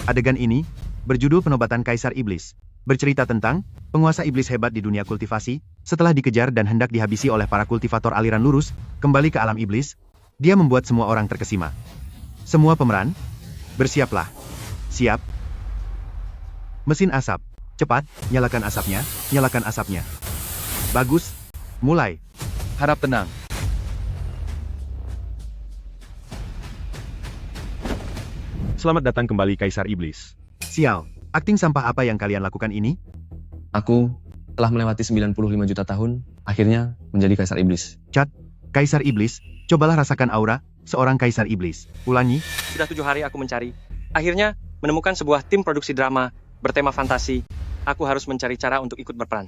Adegan ini berjudul Penobatan Kaisar Iblis. Bercerita tentang penguasa iblis hebat di dunia kultivasi, setelah dikejar dan hendak dihabisi oleh para kultivator aliran lurus, kembali ke alam iblis, dia membuat semua orang terkesima. Semua pemeran, bersiaplah. Siap. Mesin asap, cepat, nyalakan asapnya, nyalakan asapnya. Bagus, mulai. Harap tenang. Selamat datang kembali Kaisar Iblis. Sial, akting sampah apa yang kalian lakukan ini? Aku telah melewati 95 juta tahun, akhirnya menjadi Kaisar Iblis. Kaisar Iblis, cobalah rasakan aura seorang Kaisar Iblis. Ulangi. Sudah 7 hari aku mencari. Akhirnya, menemukan sebuah tim produksi drama bertema fantasi. Aku harus mencari cara untuk ikut berperan.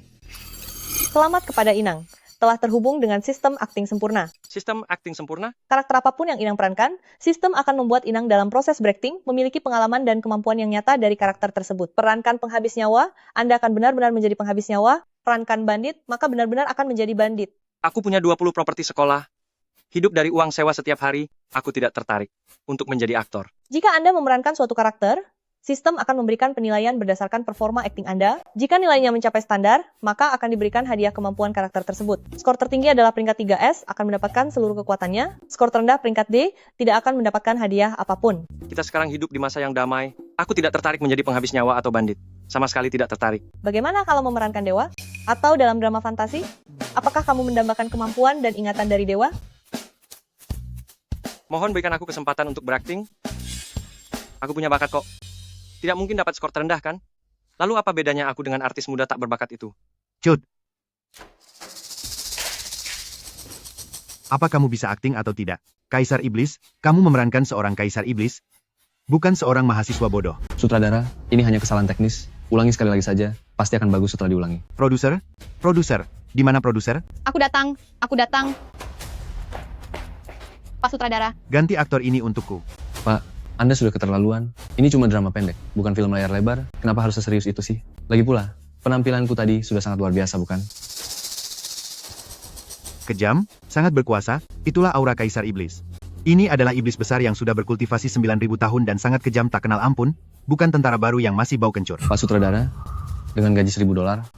Selamat kepada Inang. Telah terhubung dengan sistem akting sempurna. Sistem akting sempurna? Karakter apapun yang Inang perankan, sistem akan membuat Inang dalam proses berakting memiliki pengalaman dan kemampuan yang nyata dari karakter tersebut. Perankan penghabis nyawa, Anda akan benar-benar menjadi penghabis nyawa. Perankan bandit, maka benar-benar akan menjadi bandit. Aku punya 20 properti sekolah. Hidup dari uang sewa setiap hari, aku tidak tertarik untuk menjadi aktor. Jika Anda memerankan suatu karakter, sistem akan memberikan penilaian berdasarkan performa akting Anda. Jika nilainya mencapai standar, maka akan diberikan hadiah kemampuan karakter tersebut. Skor tertinggi adalah peringkat 3S, akan mendapatkan seluruh kekuatannya. Skor terendah peringkat D, tidak akan mendapatkan hadiah apapun. Kita sekarang hidup di masa yang damai. Aku tidak tertarik menjadi penghabis nyawa atau bandit. Sama sekali tidak tertarik. Bagaimana kalau memerankan dewa? Atau dalam drama fantasi? Apakah kamu mendambakan kemampuan dan ingatan dari dewa? Mohon berikan aku kesempatan untuk berakting. Aku punya bakat kok. Tidak mungkin dapat skor terendah, kan? Lalu apa bedanya aku dengan artis muda tak berbakat itu? Cut. Apa kamu bisa akting atau tidak? Kaisar Iblis, kamu memerankan seorang Kaisar Iblis, bukan seorang mahasiswa bodoh. Sutradara, ini hanya kesalahan teknis. Ulangi sekali lagi saja, pasti akan bagus setelah diulangi. Produser? Produser? Di mana produser? Aku datang, aku datang. Pak Sutradara. Ganti aktor ini untukku. Pak, Anda sudah keterlaluan. Ini cuma drama pendek, bukan film layar lebar. Kenapa harus seserius itu sih? Lagi pula, penampilanku tadi sudah sangat luar biasa, bukan? Kejam, sangat berkuasa, itulah aura Kaisar Iblis. Ini adalah iblis besar yang sudah berkultivasi 9.000 tahun dan sangat kejam tak kenal ampun, bukan tentara baru yang masih bau kencur. Pak Sutradara, dengan gaji $1.000,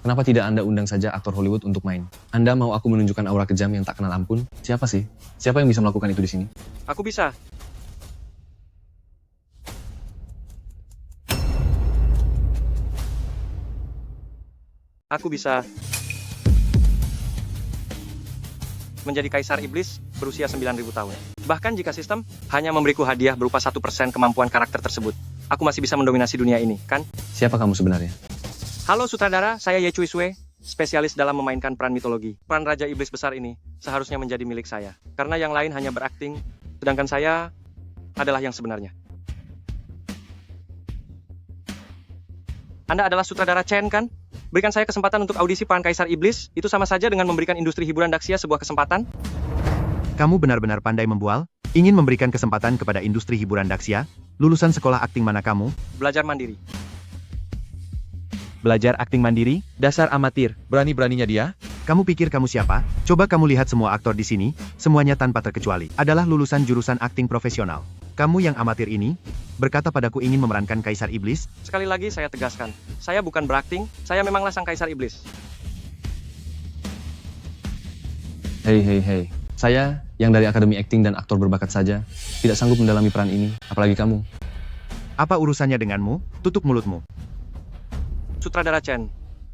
kenapa tidak Anda undang saja aktor Hollywood untuk main? Anda mau aku menunjukkan aura kejam yang tak kenal ampun? Siapa sih? Siapa yang bisa melakukan itu di sini? Aku bisa. Aku bisa menjadi Kaisar Iblis berusia 9.000 tahun. Bahkan jika sistem hanya memberiku hadiah berupa 1% kemampuan karakter tersebut, aku masih bisa mendominasi dunia ini, kan? Siapa kamu sebenarnya? Halo sutradara, saya Ye Cui Sue, spesialis dalam memainkan peran mitologi. Peran Raja Iblis besar ini seharusnya menjadi milik saya, karena yang lain hanya berakting, sedangkan saya adalah yang sebenarnya. Anda adalah sutradara Chen, kan? Berikan saya kesempatan untuk audisi peran Kaisar Iblis, itu sama saja dengan memberikan industri hiburan Daxia sebuah kesempatan. Kamu benar-benar pandai membual, ingin memberikan kesempatan kepada industri hiburan Daxia, lulusan sekolah akting mana kamu? Belajar mandiri. Belajar akting mandiri, dasar amatir. Berani-beraninya dia. Kamu pikir kamu siapa? Coba kamu lihat semua aktor di sini, semuanya tanpa terkecuali, adalah lulusan jurusan akting profesional. Kamu yang amatir ini, berkata padaku ingin memerankan Kaisar Iblis? Sekali lagi saya tegaskan, saya bukan berakting, saya memanglah sang Kaisar Iblis. Hei. Saya, yang dari Akademi Akting dan aktor berbakat saja, tidak sanggup mendalami peran ini, apalagi kamu. Apa urusannya denganmu? Tutup mulutmu. Sutradara Chen,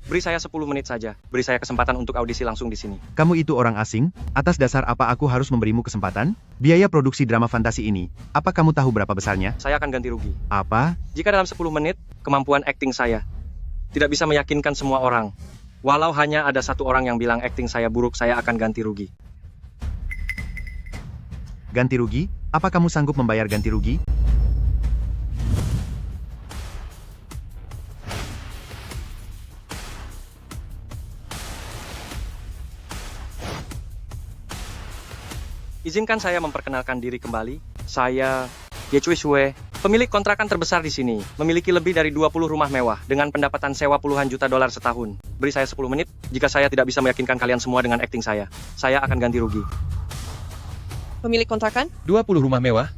beri saya 10 menit saja. Beri saya kesempatan untuk audisi langsung di sini. Kamu itu orang asing? Atas dasar apa aku harus memberimu kesempatan? Biaya produksi drama fantasi ini, apa kamu tahu berapa besarnya? Saya akan ganti rugi. Apa? Jika dalam 10 menit, kemampuan akting saya tidak bisa meyakinkan semua orang. Walau hanya ada satu orang yang bilang akting saya buruk, saya akan ganti rugi. Ganti rugi? Apa kamu sanggup membayar ganti rugi? Izinkan saya memperkenalkan diri kembali. Saya Ye Cui Sue, pemilik kontrakan terbesar di sini, memiliki lebih dari 20 rumah mewah dengan pendapatan sewa puluhan juta dolar setahun. Beri saya 10 menit, jika saya tidak bisa meyakinkan kalian semua dengan akting saya akan ganti rugi. Pemilik kontrakan? 20 rumah mewah.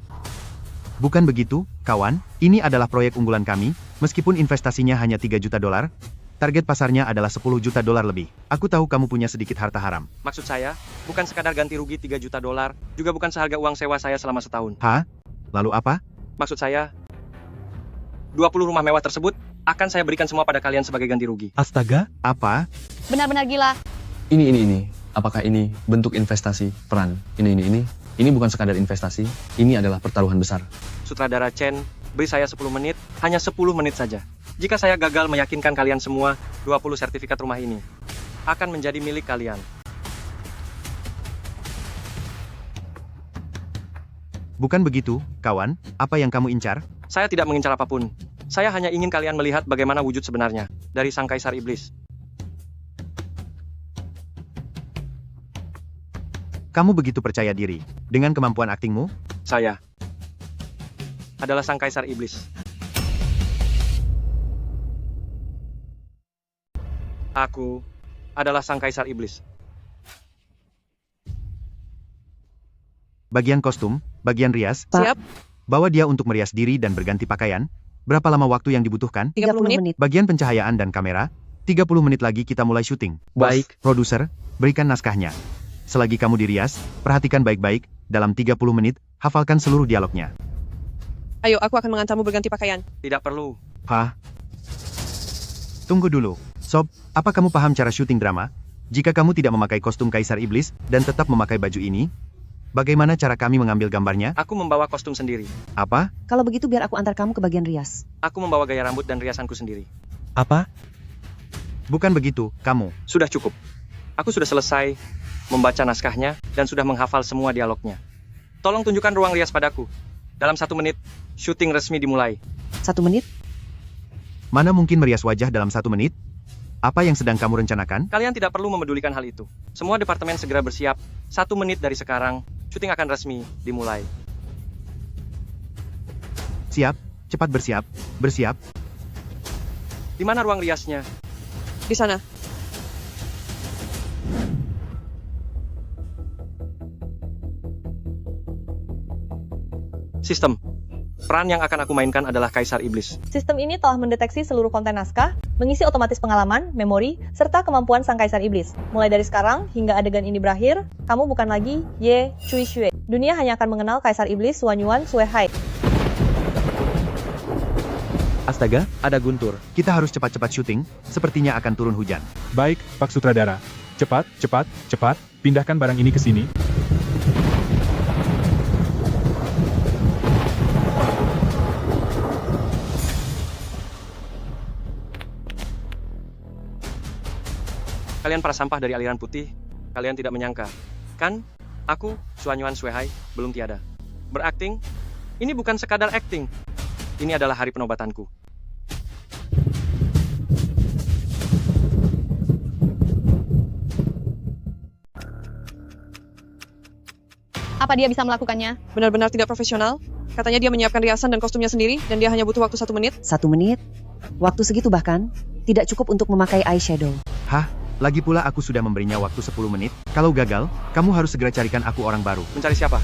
Bukan begitu, kawan, ini adalah proyek unggulan kami, meskipun investasinya hanya 3 juta dolar, target pasarnya adalah 10 juta dolar lebih. Aku tahu kamu punya sedikit harta haram. Maksud saya, bukan sekadar ganti rugi 3 juta dolar, juga bukan seharga uang sewa saya selama setahun. Hah? Lalu apa? Maksud saya, 20 rumah mewah tersebut akan saya berikan semua pada kalian sebagai ganti rugi. Astaga, Apa? Benar-benar gila. Ini. Apakah ini bentuk investasi, peran? Ini. Ini bukan sekadar investasi, ini adalah pertaruhan besar. Sutradara Chen, beri saya 10 menit, hanya 10 menit saja. Jika saya gagal meyakinkan kalian semua, 20 sertifikat rumah ini akan menjadi milik kalian. Bukan begitu, kawan, apa yang kamu incar? Saya tidak mengincar apapun. Saya hanya ingin kalian melihat bagaimana wujud sebenarnya dari sang kaisar iblis. Kamu begitu percaya diri, dengan kemampuan aktingmu? Saya adalah sang kaisar iblis. Aku adalah sang kaisar iblis. Bagian kostum, bagian rias, Siap, bawa dia untuk merias diri dan berganti pakaian. Berapa lama waktu yang dibutuhkan? 30 menit. Bagian pencahayaan dan kamera, 30 menit lagi kita mulai syuting. Baik. Produser, berikan naskahnya. Selagi kamu dirias, perhatikan baik-baik, dalam 30 menit, hafalkan seluruh dialognya. Ayo, aku akan mengantarmu berganti pakaian. Tidak perlu. Hah? Tunggu dulu. Sob, apa kamu paham cara syuting drama? Jika kamu tidak memakai kostum kaisar iblis, dan tetap memakai baju ini, bagaimana cara kami mengambil gambarnya? Aku membawa kostum sendiri. Apa? Kalau begitu biar aku antar kamu ke bagian rias. Aku membawa gaya rambut dan riasanku sendiri. apa? Bukan begitu, kamu. Sudah cukup. Aku sudah selesai membaca naskahnya dan sudah menghafal semua dialognya. Tolong tunjukkan ruang rias padaku. Dalam 1 menit, syuting resmi dimulai. 1 menit? Mana mungkin merias wajah dalam 1 menit? Apa yang sedang kamu rencanakan? Kalian tidak perlu memedulikan hal itu. Semua departemen segera bersiap. 1 menit dari sekarang, syuting akan resmi dimulai. Siap, cepat bersiap, bersiap. Di mana ruang riasnya? Di sana. Sistem. Peran yang akan aku mainkan adalah Kaisar Iblis. Sistem ini telah mendeteksi seluruh konten naskah, mengisi otomatis pengalaman, memori, serta kemampuan sang kaisar iblis. Mulai dari sekarang hingga adegan ini berakhir, kamu bukan lagi Ye Cui Xue. Dunia hanya akan mengenal kaisar iblis Wanyuan Sue Hai. Astaga, ada guntur. Kita harus cepat-cepat syuting, sepertinya akan turun hujan. Baik, Pak Sutradara. Cepat, pindahkan barang ini ke sini. Kalian para sampah dari aliran putih, kalian tidak menyangka. Kan, aku, Suanyuan Suehai, belum tiada. Berakting, ini bukan sekadar akting. Ini adalah hari penobatanku. Apa dia bisa melakukannya? Benar-benar tidak profesional. Katanya dia menyiapkan riasan dan kostumnya sendiri, dan dia hanya butuh waktu 1 menit. 1 menit? Waktu segitu bahkan? Tidak cukup untuk memakai eyeshadow. Hah? Lagi pula aku sudah memberinya waktu 10 menit. Kalau gagal, kamu harus segera carikan aku orang baru. Mencari siapa?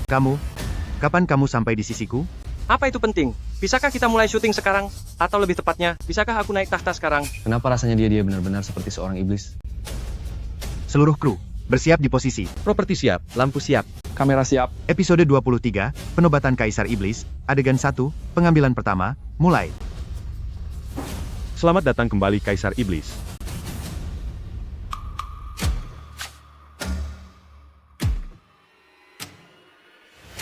Kamu, kapan kamu sampai di sisiku? Apa itu penting? Bisakah kita mulai syuting sekarang? Atau lebih tepatnya, bisakah aku naik tahta sekarang? Kenapa rasanya dia benar-benar seperti seorang iblis? Seluruh kru, bersiap di posisi. Properti siap, lampu siap. Kamera siap. Episode 23, Penobatan Kaisar Iblis, adegan 1, pengambilan pertama, mulai. Selamat datang kembali Kaisar Iblis.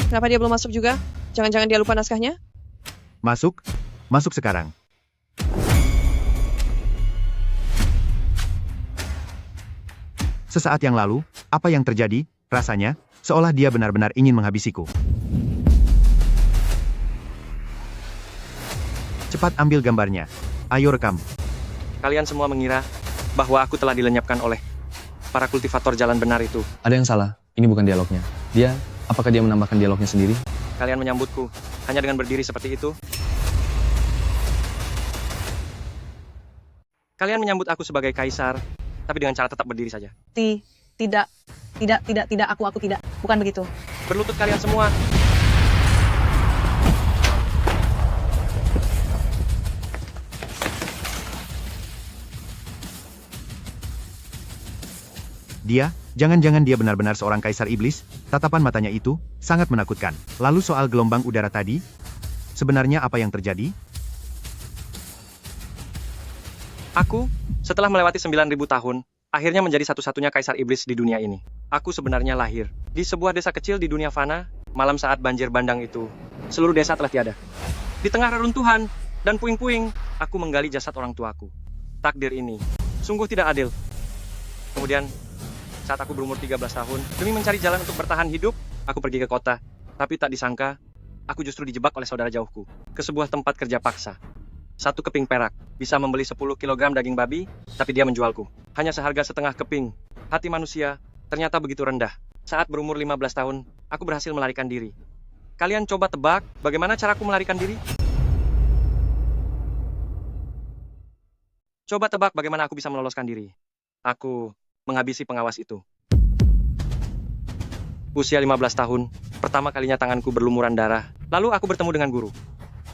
Kenapa dia belum masuk juga? Jangan-jangan dia lupa naskahnya? Masuk sekarang. Sesaat yang lalu, apa yang terjadi? Rasanya, seolah dia benar-benar ingin menghabisiku. Cepat ambil gambarnya. Ayo rekam. Kalian semua mengira bahwa aku telah dilenyapkan oleh para kultivator jalan benar itu. Ada yang salah, ini bukan dialognya. Apakah dia menambahkan dialognya sendiri? Kalian menyambutku hanya dengan berdiri seperti itu. Kalian menyambut aku sebagai kaisar, tapi dengan cara tetap berdiri saja. Tidak, tidak, aku tidak. Bukan begitu. Berlutut kalian semua. Jangan-jangan dia benar-benar seorang kaisar iblis, tatapan matanya itu sangat menakutkan. Lalu soal gelombang udara tadi, sebenarnya apa yang terjadi? Aku, setelah melewati 9.000 tahun, akhirnya menjadi satu-satunya kaisar iblis di dunia ini. Aku sebenarnya lahir di sebuah desa kecil di dunia fana, malam saat banjir bandang itu. Seluruh desa telah tiada. Di tengah reruntuhan dan puing-puing, aku menggali jasad orang tuaku. Takdir ini sungguh tidak adil. Kemudian, saat aku berumur 13 tahun, demi mencari jalan untuk bertahan hidup, aku pergi ke kota. Tapi tak disangka, aku justru dijebak oleh saudara jauhku ke sebuah tempat kerja paksa. 1 keping perak bisa membeli 10 kg daging babi, tapi dia menjualku hanya seharga setengah keping. Hati manusia ternyata begitu rendah. Saat berumur 15 tahun, aku berhasil melarikan diri. Kalian coba tebak bagaimana caraku melarikan diri? Coba tebak bagaimana aku bisa meloloskan diri. Aku menghabisi pengawas itu. Usia 15 tahun, pertama kalinya tanganku berlumuran darah. Lalu aku bertemu dengan guru.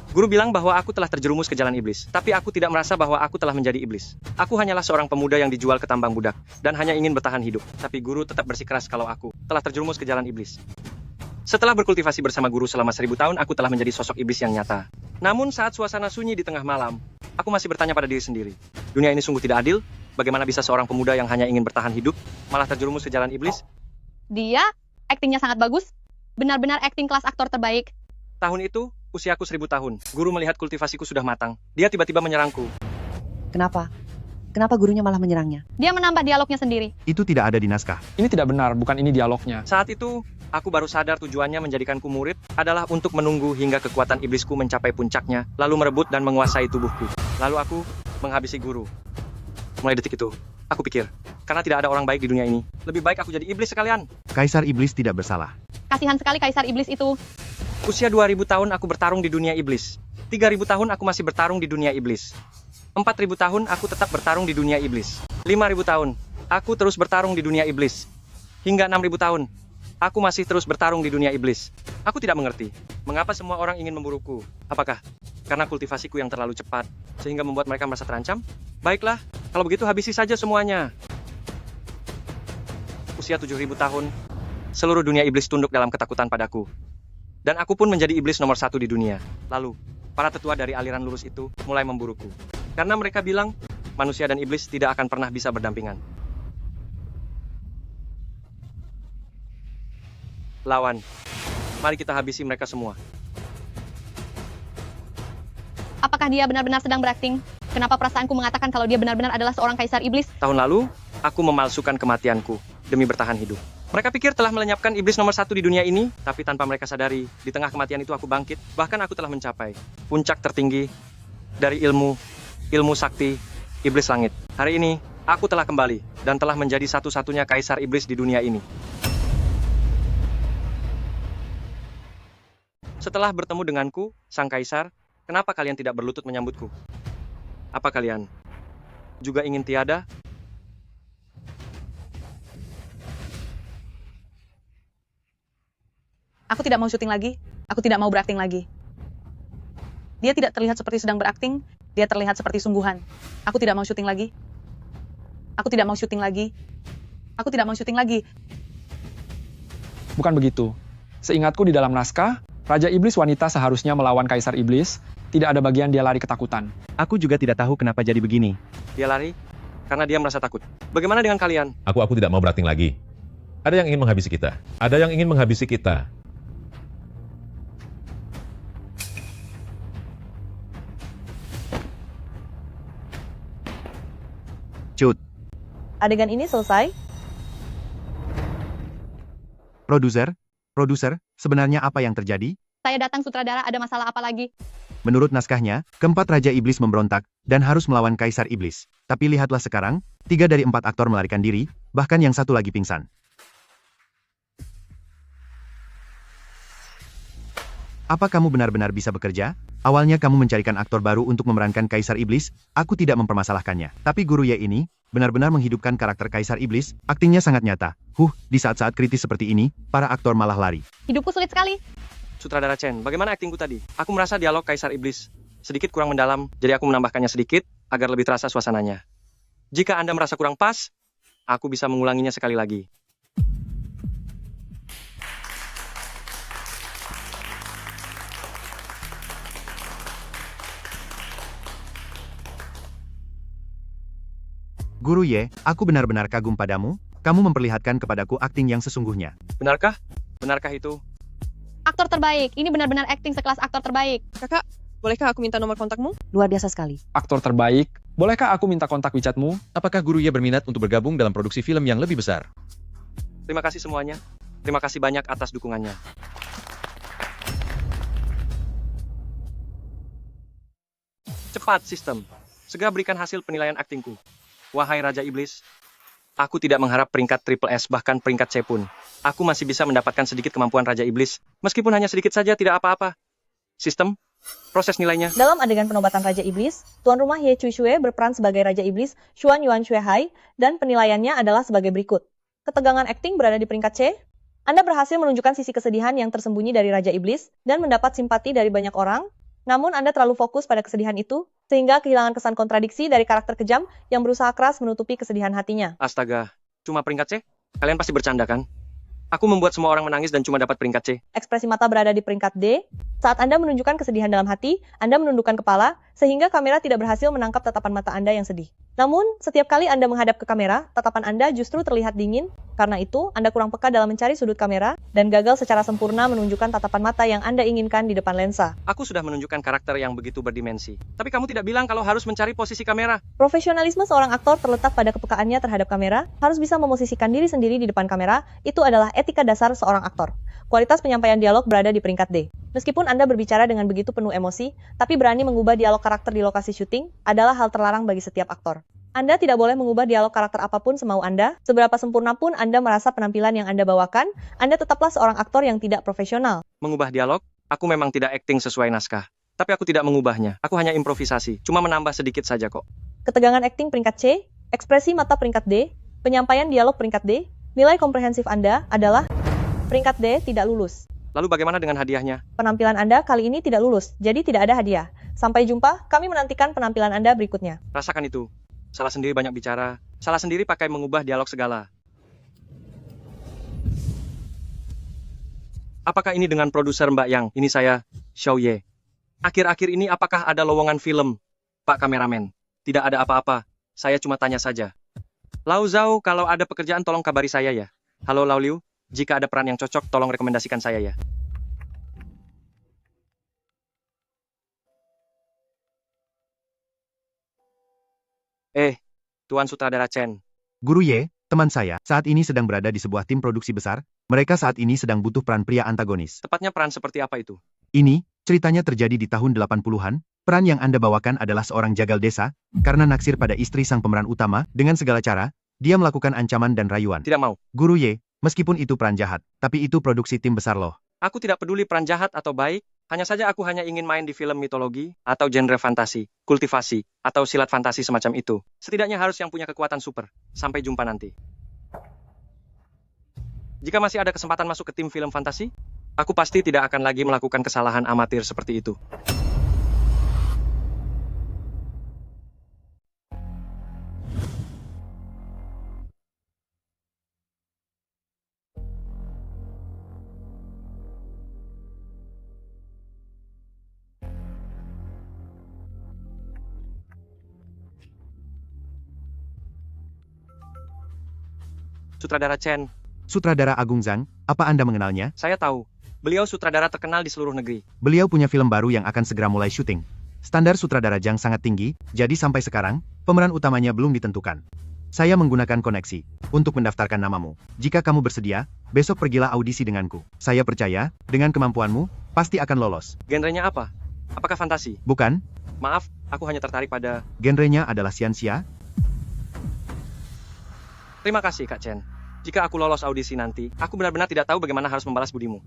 Guru bilang bahwa aku telah terjerumus ke jalan iblis, tapi aku tidak merasa bahwa aku telah menjadi iblis. Aku hanyalah seorang pemuda yang dijual ke tambang budak, dan hanya ingin bertahan hidup. Tapi guru tetap bersikeras kalau aku telah terjerumus ke jalan iblis. Setelah berkultivasi bersama guru selama 1000 tahun, aku telah menjadi sosok iblis yang nyata. Namun saat suasana sunyi di tengah malam, aku masih bertanya pada diri sendiri. Dunia ini sungguh tidak adil. Bagaimana bisa seorang pemuda yang hanya ingin bertahan hidup, malah terjerumus ke jalan iblis? Dia, aktingnya sangat bagus. Benar-benar akting kelas aktor terbaik. Tahun itu, usiaku 1000 tahun. Guru melihat kultivasiku sudah matang. Dia tiba-tiba menyerangku. Kenapa? Kenapa gurunya malah menyerangnya? Dia menambah dialognya sendiri. Itu tidak ada di naskah. Ini tidak benar, bukan ini dialognya. Saat itu, aku baru sadar tujuannya menjadikanku murid adalah untuk menunggu hingga kekuatan iblisku mencapai puncaknya, lalu merebut dan menguasai tubuhku. Lalu aku menghabisi guru. Mulai detik itu, aku pikir, karena tidak ada orang baik di dunia ini, lebih baik aku jadi iblis sekalian. Kaisar iblis tidak bersalah. Kasihan sekali kaisar iblis itu. Usia 2000 tahun aku bertarung di dunia iblis. 3000 tahun aku masih bertarung di dunia iblis. 4000 tahun aku tetap bertarung di dunia iblis. 5000 tahun, aku terus bertarung di dunia iblis. Hingga 6000 tahun, aku masih terus bertarung di dunia iblis. Aku tidak mengerti, mengapa semua orang ingin memburuku. Apakah karena kultivasiku yang terlalu cepat, sehingga membuat mereka merasa terancam? Baiklah, kalau begitu habisi saja semuanya. Usia 7000 tahun, seluruh dunia iblis tunduk dalam ketakutan padaku. Dan aku pun menjadi iblis nomor 1 di dunia. Lalu, para tetua dari aliran lurus itu mulai memburuku. Karena mereka bilang, manusia dan iblis tidak akan pernah bisa berdampingan. Lawan. Mari kita habisi mereka semua. Apakah dia benar-benar sedang berakting? Kenapa perasaanku mengatakan kalau dia benar-benar adalah seorang kaisar iblis? Tahun lalu, aku memalsukan kematianku demi bertahan hidup. Mereka pikir telah melenyapkan iblis nomor 1 di dunia ini, tapi tanpa mereka sadari, di tengah kematian itu aku bangkit. Bahkan aku telah mencapai puncak tertinggi dari ilmu sakti, iblis langit. Hari ini, aku telah kembali dan telah menjadi satu-satunya kaisar iblis di dunia ini. Setelah bertemu denganku, sang kaisar, kenapa kalian tidak berlutut menyambutku? Apa kalian juga ingin tiada? Aku tidak mau syuting lagi. Aku tidak mau berakting lagi. Dia tidak terlihat seperti sedang berakting. Dia terlihat seperti sungguhan. Aku tidak mau syuting lagi. Aku tidak mau syuting lagi. Aku tidak mau syuting lagi. Bukan begitu. Seingatku di dalam naskah, Raja Iblis wanita seharusnya melawan Kaisar Iblis. Tidak ada bagian dia lari ketakutan. Aku juga tidak tahu kenapa jadi begini. Dia lari karena dia merasa takut. Bagaimana dengan kalian? Aku tidak mau berakting lagi. Ada yang ingin menghabisi kita. Ada yang ingin menghabisi kita. Cut. Adegan ini selesai. Produser, sebenarnya apa yang terjadi? Saya datang sutradara, ada masalah apa lagi? Menurut naskahnya, keempat Raja Iblis memberontak dan harus melawan Kaisar Iblis. Tapi lihatlah sekarang, 3 dari 4 aktor melarikan diri, bahkan yang satu lagi pingsan. Apa kamu benar-benar bisa bekerja? Awalnya kamu mencarikan aktor baru untuk memerankan Kaisar Iblis, aku tidak mempermasalahkannya. Tapi Guru Ye ini, benar-benar menghidupkan karakter Kaisar Iblis, aktingnya sangat nyata. Di saat-saat kritis seperti ini, para aktor malah lari. Hidupku sulit sekali. Sutradara Chen, bagaimana aktingku tadi? Aku merasa dialog Kaisar Iblis sedikit kurang mendalam, jadi aku menambahkannya sedikit, agar lebih terasa suasananya. Jika Anda merasa kurang pas, aku bisa mengulanginya sekali lagi. Guru Ye, aku benar-benar kagum padamu, kamu memperlihatkan kepadaku akting yang sesungguhnya. Benarkah? Benarkah itu? Aktor terbaik. Ini benar-benar acting sekelas aktor terbaik. Kakak, bolehkah aku minta nomor kontakmu? Luar biasa sekali. Aktor terbaik, bolehkah aku minta kontak WeChatmu? Apakah Guru Ye berminat untuk bergabung dalam produksi film yang lebih besar? Terima kasih semuanya. Terima kasih banyak atas dukungannya. Cepat, sistem. Segera berikan hasil penilaian aktingku. Wahai Raja Iblis, aku tidak mengharap peringkat triple S bahkan peringkat C pun. Aku masih bisa mendapatkan sedikit kemampuan Raja Iblis, meskipun hanya sedikit saja tidak apa-apa. Sistem, proses nilainya. Dalam adegan penobatan Raja Iblis, tuan rumah Ye Cui Shue berperan sebagai Raja Iblis Xuan Yuan Shue Hai, dan penilaiannya adalah sebagai berikut. Ketegangan akting berada di peringkat C. Anda berhasil menunjukkan sisi kesedihan yang tersembunyi dari Raja Iblis, dan mendapat simpati dari banyak orang. Namun Anda terlalu fokus pada kesedihan itu, sehingga kehilangan kesan kontradiksi dari karakter kejam yang berusaha keras menutupi kesedihan hatinya. Astaga, cuma peringkat C? Kalian pasti bercanda kan? Aku membuat semua orang menangis dan cuma dapat peringkat C. Ekspresi mata berada di peringkat D. Saat Anda menunjukkan kesedihan dalam hati, Anda menundukkan kepala, sehingga kamera tidak berhasil menangkap tatapan mata Anda yang sedih. Namun, setiap kali Anda menghadap ke kamera, tatapan Anda justru terlihat dingin. Karena itu, Anda kurang peka dalam mencari sudut kamera, dan gagal secara sempurna menunjukkan tatapan mata yang Anda inginkan di depan lensa. Aku sudah menunjukkan karakter yang begitu berdimensi. Tapi kamu tidak bilang kalau harus mencari posisi kamera. Profesionalisme seorang aktor terletak pada kepekaannya terhadap kamera, harus bisa memosisikan diri sendiri di depan kamera, itu adalah etika dasar seorang aktor. Kualitas penyampaian dialog berada di peringkat D. Meskipun Anda berbicara dengan begitu penuh emosi, tapi berani mengubah dialog karakter di lokasi syuting adalah hal terlarang bagi setiap aktor. Anda tidak boleh mengubah dialog karakter apapun semau Anda, seberapa sempurna pun Anda merasa penampilan yang Anda bawakan, Anda tetaplah seorang aktor yang tidak profesional. Mengubah dialog? Aku memang tidak akting sesuai naskah. Tapi aku tidak mengubahnya. Aku hanya improvisasi, cuma menambah sedikit saja kok. Ketegangan akting peringkat C, ekspresi mata peringkat D, penyampaian dialog peringkat D, nilai komprehensif Anda adalah peringkat D tidak lulus. Lalu bagaimana dengan hadiahnya? Penampilan Anda kali ini tidak lulus, jadi tidak ada hadiah. Sampai jumpa, kami menantikan penampilan Anda berikutnya. Rasakan itu. Salah sendiri banyak bicara, salah sendiri pakai mengubah dialog segala. Apakah ini dengan produser Mbak Yang? Ini saya, Xiao Ye. Akhir-akhir ini apakah ada lowongan film? Pak kameramen, tidak ada apa-apa. Saya cuma tanya saja. Lau Zhao, kalau ada pekerjaan tolong kabari saya ya. Halo Lau Liu, jika ada peran yang cocok tolong rekomendasikan saya ya. Tuan Sutradara Chen. Guru Ye, teman saya, saat ini sedang berada di sebuah tim produksi besar, mereka saat ini sedang butuh peran pria antagonis. Tepatnya peran seperti apa itu? Ini, ceritanya terjadi di tahun 80-an, peran yang Anda bawakan adalah seorang jagal desa, karena naksir pada istri sang pemeran utama, dengan segala cara, dia melakukan ancaman dan rayuan. Tidak mau. Guru Ye, meskipun itu peran jahat, tapi itu produksi tim besar loh. Aku tidak peduli peran jahat atau baik, hanya saja aku hanya ingin main di film mitologi, atau genre fantasi, kultivasi, atau silat fantasi semacam itu. Setidaknya harus yang punya kekuatan super. Sampai jumpa nanti. Jika masih ada kesempatan masuk ke tim film fantasi, aku pasti tidak akan lagi melakukan kesalahan amatir seperti itu. Sutradara Chen. Sutradara Agung Zhang, apa Anda mengenalnya? Saya tahu. Beliau sutradara terkenal di seluruh negeri. Beliau punya film baru yang akan segera mulai syuting. Standar sutradara Zhang sangat tinggi, jadi sampai sekarang, pemeran utamanya belum ditentukan. Saya menggunakan koneksi untuk mendaftarkan namamu. Jika kamu bersedia, besok pergilah audisi denganku. Saya percaya, dengan kemampuanmu, pasti akan lolos. Genrenya apa? Apakah fantasi? Bukan? Maaf, aku hanya tertarik pada... Genrenya adalah xianxia. Terima kasih, Kak Chen. Jika aku lolos audisi nanti, aku benar-benar tidak tahu bagaimana harus membalas budimu.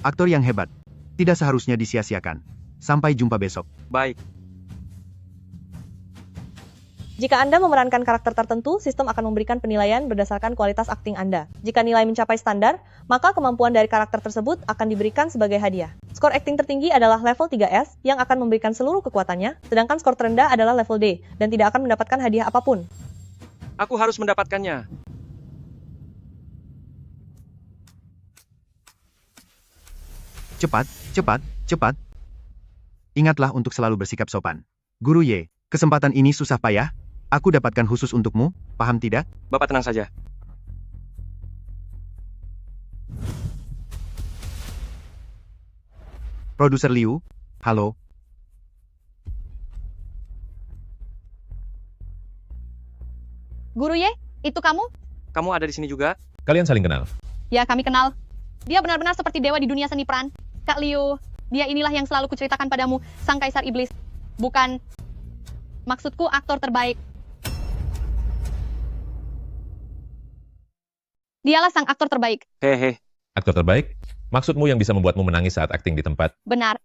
Aktor yang hebat. Tidak seharusnya disia-siakan. Sampai jumpa besok. Baik. Jika Anda memerankan karakter tertentu, sistem akan memberikan penilaian berdasarkan kualitas akting Anda. Jika nilai mencapai standar, maka kemampuan dari karakter tersebut akan diberikan sebagai hadiah. Skor akting tertinggi adalah level 3S yang akan memberikan seluruh kekuatannya, sedangkan skor terendah adalah level D dan tidak akan mendapatkan hadiah apapun. Aku harus mendapatkannya. Cepat, cepat, cepat. Ingatlah untuk selalu bersikap sopan. Guru Y, kesempatan ini susah payah. Aku dapatkan khusus untukmu, paham tidak? Bapak tenang saja. Produser Liu, halo. Guru Ye, itu kamu? Kamu ada di sini juga? Kalian saling kenal. Ya, kami kenal. Dia benar-benar seperti dewa di dunia seni peran. Kak Liu, dia inilah yang selalu kuceritakan padamu, sang kaisar iblis. Bukan, maksudku aktor terbaik. Dialah sang aktor terbaik. Hehe. Aktor terbaik? Maksudmu yang bisa membuatmu menangis saat akting di tempat? Benar.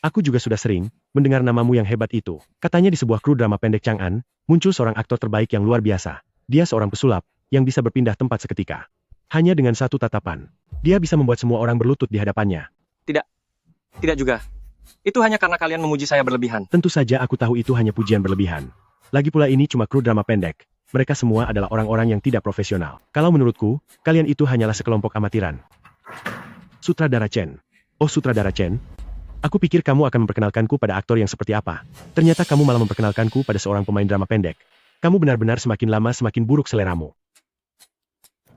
Aku juga sudah sering mendengar namamu yang hebat itu. Katanya di sebuah kru drama pendek Chang'an, muncul seorang aktor terbaik yang luar biasa. Dia seorang pesulap yang bisa berpindah tempat seketika. Hanya dengan satu tatapan, dia bisa membuat semua orang berlutut di hadapannya. Tidak juga. Itu hanya karena kalian memuji saya berlebihan. Tentu saja aku tahu itu hanya pujian berlebihan. Lagi pula ini cuma kru drama pendek. Mereka semua adalah orang-orang yang tidak profesional. Kalau menurutku, kalian itu hanyalah sekelompok amatiran. Sutradara Chen. Oh Sutradara Chen. Aku pikir kamu akan memperkenalkanku pada aktor yang seperti apa. Ternyata kamu malah memperkenalkanku pada seorang pemain drama pendek. Kamu benar-benar semakin lama semakin buruk seleramu.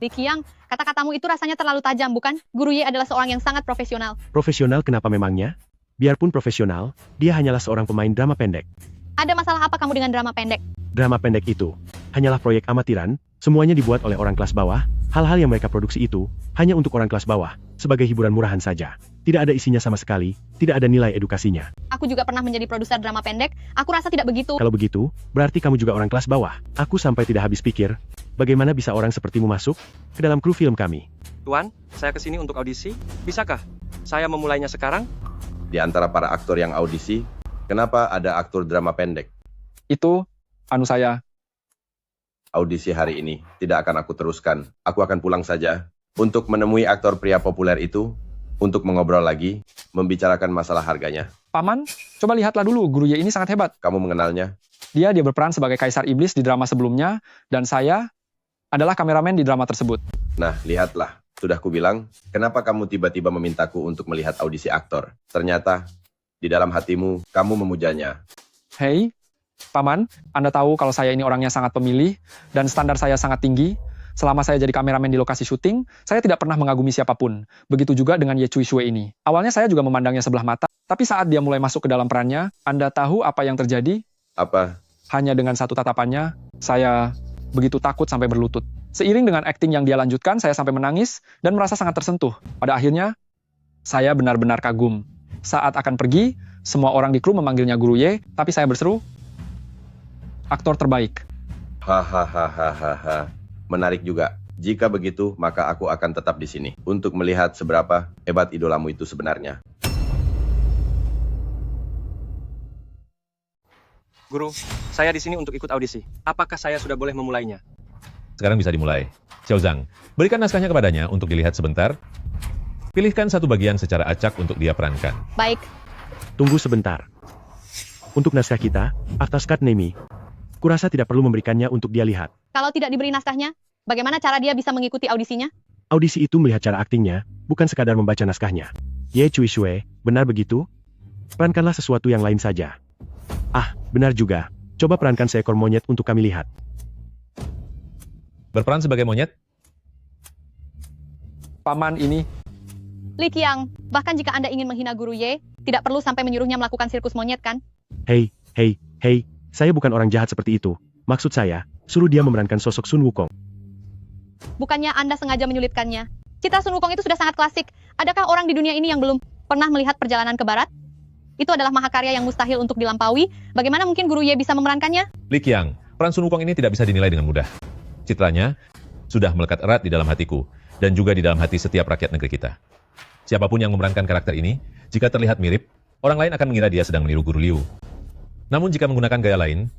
Li Qiang, kata-katamu itu rasanya terlalu tajam, bukan? Guru Ye adalah seorang yang sangat profesional. Profesional kenapa memangnya? Biarpun profesional, dia hanyalah seorang pemain drama pendek. Ada masalah apa kamu dengan drama pendek? Drama pendek itu hanyalah proyek amatiran, semuanya dibuat oleh orang kelas bawah, hal-hal yang mereka produksi itu hanya untuk orang kelas bawah, sebagai hiburan murahan saja. Tidak ada isinya sama sekali, tidak ada nilai edukasinya. Aku juga pernah menjadi produser drama pendek, aku rasa tidak begitu. Kalau begitu, berarti kamu juga orang kelas bawah. Aku sampai tidak habis pikir, bagaimana bisa orang sepertimu masuk ke dalam kru film kami. Tuan, saya kesini untuk audisi. Bisakah saya memulainya sekarang? Di antara para aktor yang audisi, kenapa ada aktor drama pendek? Itu, saya. Audisi hari ini tidak akan aku teruskan. Aku akan pulang saja untuk menemui aktor pria populer itu, untuk mengobrol lagi, membicarakan masalah harganya. Paman, coba lihatlah dulu, Guru Ye ini sangat hebat. Kamu mengenalnya? Dia berperan sebagai kaisar iblis di drama sebelumnya, dan saya adalah kameramen di drama tersebut. Nah, lihatlah. Sudah kubilang, kenapa kamu tiba-tiba memintaku untuk melihat audisi aktor? Ternyata, di dalam hatimu, kamu memujanya. Hei, Paman, Anda tahu kalau saya ini orangnya sangat pemilih, dan standar saya sangat tinggi. Selama saya jadi kameramen di lokasi syuting, saya tidak pernah mengagumi siapapun. Begitu juga dengan Ye Cui Shue ini. Awalnya saya juga memandangnya sebelah mata, tapi saat dia mulai masuk ke dalam perannya, Anda tahu apa yang terjadi? Apa? Hanya dengan satu tatapannya, saya begitu takut sampai berlutut. Seiring dengan akting yang dia lanjutkan, saya sampai menangis dan merasa sangat tersentuh. Pada akhirnya, saya benar-benar kagum. Saat akan pergi, semua orang di kru memanggilnya Guru Ye, tapi saya berseru, aktor terbaik. Hahaha. Menarik juga. Jika begitu, maka aku akan tetap di sini untuk melihat seberapa hebat idolamu itu sebenarnya. Guru, saya di sini untuk ikut audisi. Apakah saya sudah boleh memulainya? Sekarang bisa dimulai. Xiao Zhang, berikan naskahnya kepadanya untuk dilihat sebentar. Pilihkan satu bagian secara acak untuk dia perankan. Baik. Tunggu sebentar. Untuk naskah kita, atas Kat Nemi, kurasa tidak perlu memberikannya untuk dia lihat. Kalau tidak diberi naskahnya, bagaimana cara dia bisa mengikuti audisinya? Audisi itu melihat cara aktingnya, bukan sekadar membaca naskahnya. Ye Cui Shue, benar begitu? Perankanlah sesuatu yang lain saja. Ah, benar juga. Coba perankan seekor monyet untuk kami lihat. Berperan sebagai monyet? Paman ini. Li Qiang, bahkan jika Anda ingin menghina Guru Ye, tidak perlu sampai menyuruhnya melakukan sirkus monyet, kan? Hei, saya bukan orang jahat seperti itu. Maksud saya, suruh dia memerankan sosok Sun Wukong. Bukannya Anda sengaja menyulitkannya. Citra Sun Wukong itu sudah sangat klasik. Adakah orang di dunia ini yang belum pernah melihat perjalanan ke barat? Itu adalah mahakarya yang mustahil untuk dilampaui. Bagaimana mungkin Guru Ye bisa memerankannya? Li Qiang, peran Sun Wukong ini tidak bisa dinilai dengan mudah. Citranya sudah melekat erat di dalam hatiku. dan juga di dalam hati setiap rakyat negeri kita. Siapapun yang memerankan karakter ini, jika terlihat mirip, orang lain akan mengira dia sedang meniru Guru Liu. Namun jika menggunakan gaya lain,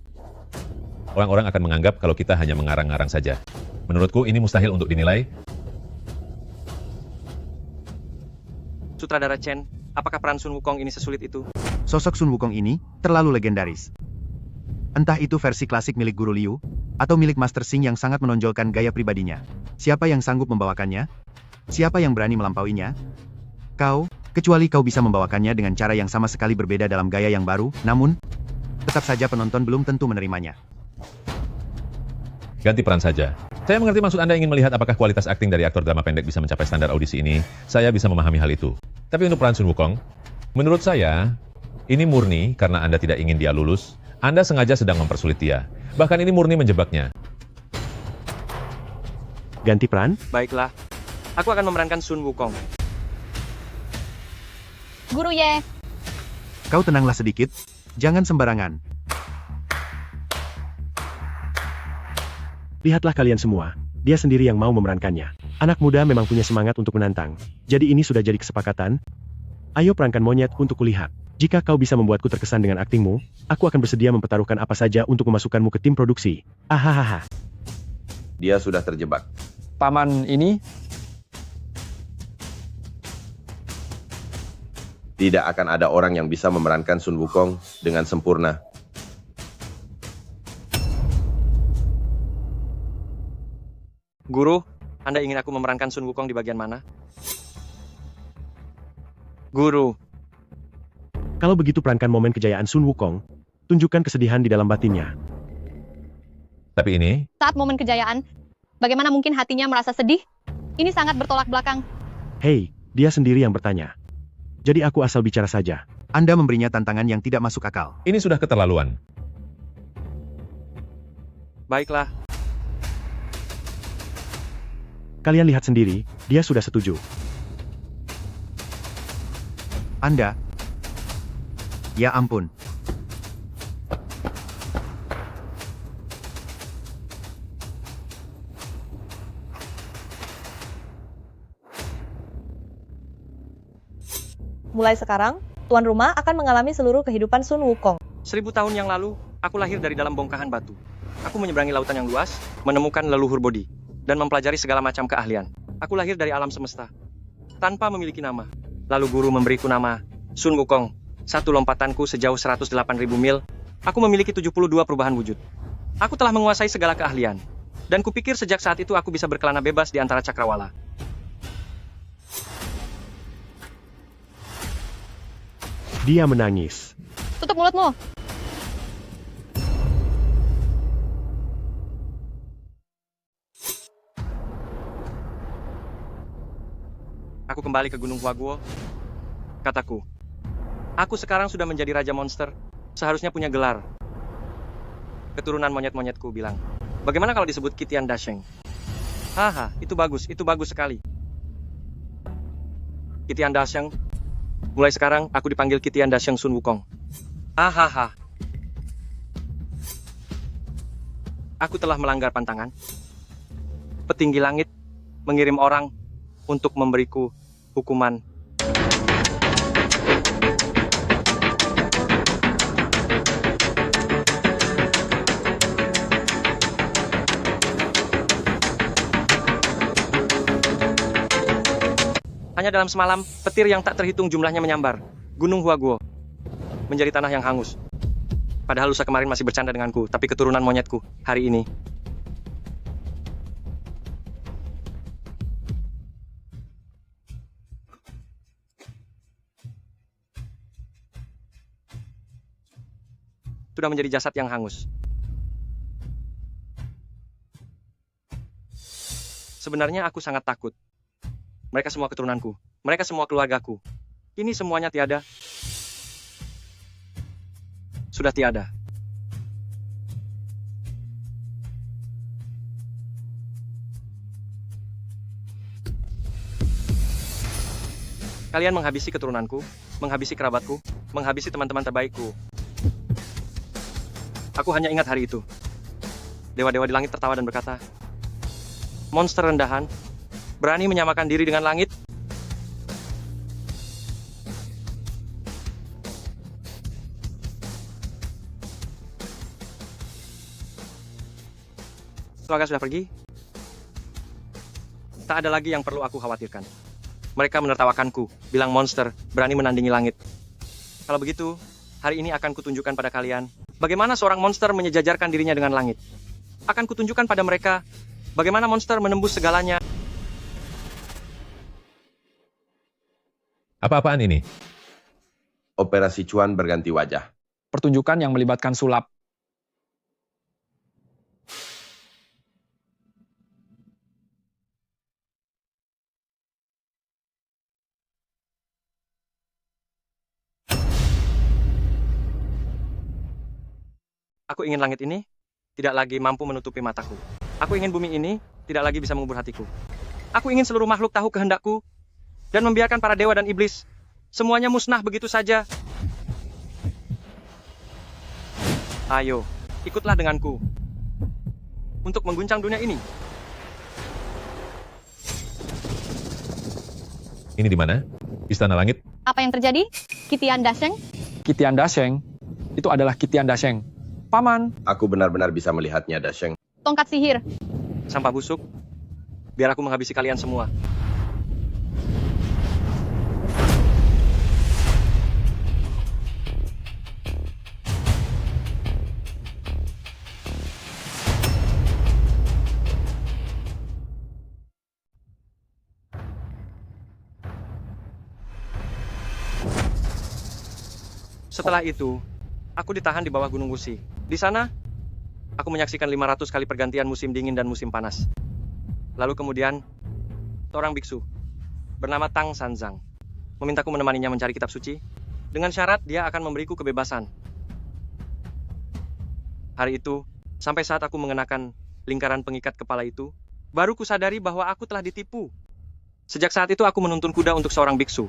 orang-orang akan menganggap kalau kita hanya mengarang-ngarang saja. Menurutku ini mustahil untuk dinilai. Sutradara Chen, apakah peran Sun Wukong ini sesulit itu? Sosok Sun Wukong ini terlalu legendaris. Entah itu versi klasik milik Guru Liu, atau milik Master Xing yang sangat menonjolkan gaya pribadinya. Siapa yang sanggup membawakannya? Siapa yang berani melampauinya? Kau, kecuali kau bisa membawakannya dengan cara yang sama sekali berbeda dalam gaya yang baru, namun, tetap saja penonton belum tentu menerimanya. Ganti peran saja. Saya mengerti maksud Anda ingin melihat apakah kualitas akting dari aktor drama pendek bisa mencapai standar audisi ini. Saya bisa memahami hal itu. Tapi untuk peran Sun Wukong, menurut saya, ini murni karena Anda tidak ingin dia lulus. Anda sengaja sedang mempersulit dia. Bahkan ini murni menjebaknya. Ganti peran? Baiklah, aku akan memerankan Sun Wukong. Guru Ye, Kau tenanglah sedikit, jangan sembarangan. Lihatlah kalian semua, dia sendiri yang mau memerankannya. Anak muda memang punya semangat untuk menantang. Jadi ini sudah jadi kesepakatan. Ayo perankan monyet untuk kulihat. Jika kau bisa membuatku terkesan dengan aktingmu, aku akan bersedia mempertaruhkan apa saja untuk memasukkanmu ke tim produksi. Ahahaha. Dia sudah terjebak. Paman ini, Tidak akan ada orang yang bisa memerankan Sun Wukong dengan sempurna. Guru, Anda ingin aku memerankan Sun Wukong di bagian mana? Guru, Kalau begitu perankan momen kejayaan Sun Wukong, tunjukkan kesedihan di dalam batinnya. Tapi ini, saat momen kejayaan, bagaimana mungkin hatinya merasa sedih? Ini sangat bertolak belakang. Hei, dia sendiri yang bertanya. Jadi aku asal bicara saja. Anda memberinya tantangan yang tidak masuk akal. ini sudah keterlaluan. baiklah. Kalian lihat sendiri, dia sudah setuju. Anda? Ya ampun. Mulai sekarang, tuan rumah akan mengalami seluruh kehidupan Sun Wukong. 1000 tahun yang lalu, aku lahir dari dalam bongkahan batu. Aku menyeberangi lautan yang luas, menemukan leluhur Bodhi, dan mempelajari segala macam keahlian. Aku lahir dari alam semesta, tanpa memiliki nama. Lalu guru memberiku nama, Sun Wukong. Satu lompatanku sejauh 108.000 mil, aku memiliki 72 perubahan wujud. Aku telah menguasai segala keahlian. Dan kupikir sejak saat itu aku bisa berkelana bebas di antara cakrawala. Dia menangis. Tutup mulutmu. Aku kembali ke Gunung Huaguo. Kataku, aku sekarang sudah menjadi Raja Monster, seharusnya punya gelar. Keturunan monyet-monyetku bilang, bagaimana kalau disebut Kitian Dasheng? Haha, itu bagus sekali. Kitian Dasheng, mulai sekarang aku dipanggil Kitian Dasheng Sun Wukong. Hahaha. Aku telah melanggar pantangan. Petinggi langit mengirim orang untuk memberiku hukuman. Hanya dalam semalam, petir yang tak terhitung jumlahnya menyambar Gunung Huaguo menjadi tanah yang hangus. Padahal lusa kemarin masih bercanda denganku, tapi keturunan monyetku hari ini. Sudah menjadi jasad yang hangus. Sebenarnya aku sangat takut. Mereka semua keturunanku. Mereka semua keluargaku. Kini semuanya tiada. Sudah tiada. Kalian menghabisi keturunanku, menghabisi kerabatku, menghabisi teman-teman terbaikku. Aku hanya ingat hari itu. Dewa-dewa di langit tertawa dan berkata, monster rendahan, Berani menyamakan diri dengan langit? Apakah sudah pergi? Tak ada lagi yang perlu aku khawatirkan. Mereka menertawakanku, bilang monster, berani menandingi langit. Kalau begitu, hari ini akan kutunjukkan pada kalian, bagaimana seorang monster menyejajarkan dirinya dengan langit. Akan kutunjukkan pada mereka, bagaimana monster menembus segalanya. Apa-apaan ini? Operasi Cuan berganti wajah. Pertunjukan yang melibatkan sulap. Aku ingin langit ini tidak lagi mampu menutupi mataku. Aku ingin bumi ini tidak lagi bisa mengubur hatiku. Aku ingin seluruh makhluk tahu kehendakku dan membiarkan para dewa dan iblis semuanya musnah begitu saja. Ayo, ikutlah denganku untuk mengguncang dunia ini. Ini di mana? Istana Langit? Apa yang terjadi? Kitian Dasheng? Kitian Dasheng, itu adalah Kitian Dasheng. Paman. Aku benar-benar bisa melihatnya, Dasheng. Tongkat sihir. Sampah busuk, biar aku menghabisi kalian semua. Setelah itu, aku ditahan di bawah Gunung Wuxi. Di sana, aku menyaksikan 500 kali pergantian musim dingin dan musim panas. Lalu kemudian, seorang biksu bernama Tang Sanzang memintaku menemaninya mencari kitab suci dengan syarat dia akan memberiku kebebasan. Hari itu, sampai saat aku mengenakan lingkaran pengikat kepala itu, baru kusadari bahwa aku telah ditipu. Sejak saat itu aku menuntun kuda untuk seorang biksu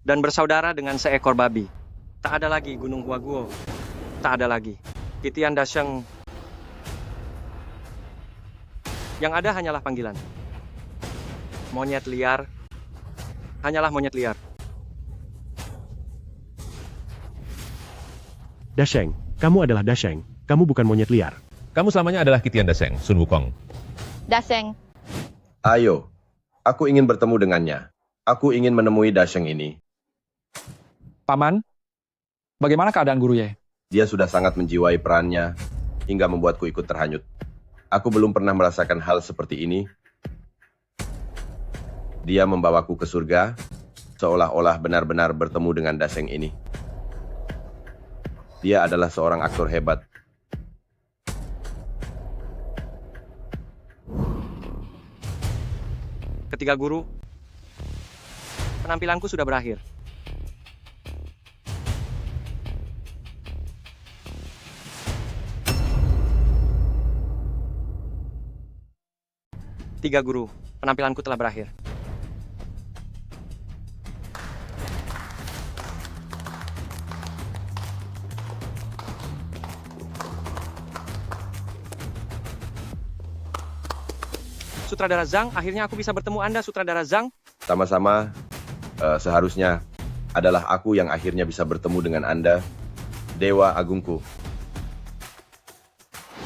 dan bersaudara dengan seekor babi. Tak ada lagi Gunung Huaguo. Tak ada lagi Kitian Dasheng. Yang ada hanyalah panggilan. Monyet liar. Hanyalah monyet liar. Dasheng, kamu adalah Dasheng. Kamu bukan monyet liar. Kamu selamanya adalah Kitian Dasheng, Sun Wukong. Dasheng. Ayo, aku ingin bertemu dengannya. Aku ingin menemui Dasheng ini. Paman, bagaimana keadaan Guru Ye? Dia sudah sangat menjiwai perannya, hingga membuatku ikut terhanyut. Aku belum pernah merasakan hal seperti ini. Dia membawaku ke surga, seolah-olah benar-benar bertemu dengan Dasheng ini. Dia adalah seorang aktor hebat. Ketiga guru, penampilanku sudah berakhir. Tiga guru, penampilanku telah berakhir. Sutradara Zhang, akhirnya aku bisa bertemu Anda, Sutradara Zhang. Sama-sama, seharusnya adalah aku yang akhirnya bisa bertemu dengan Anda, Dewa Agungku.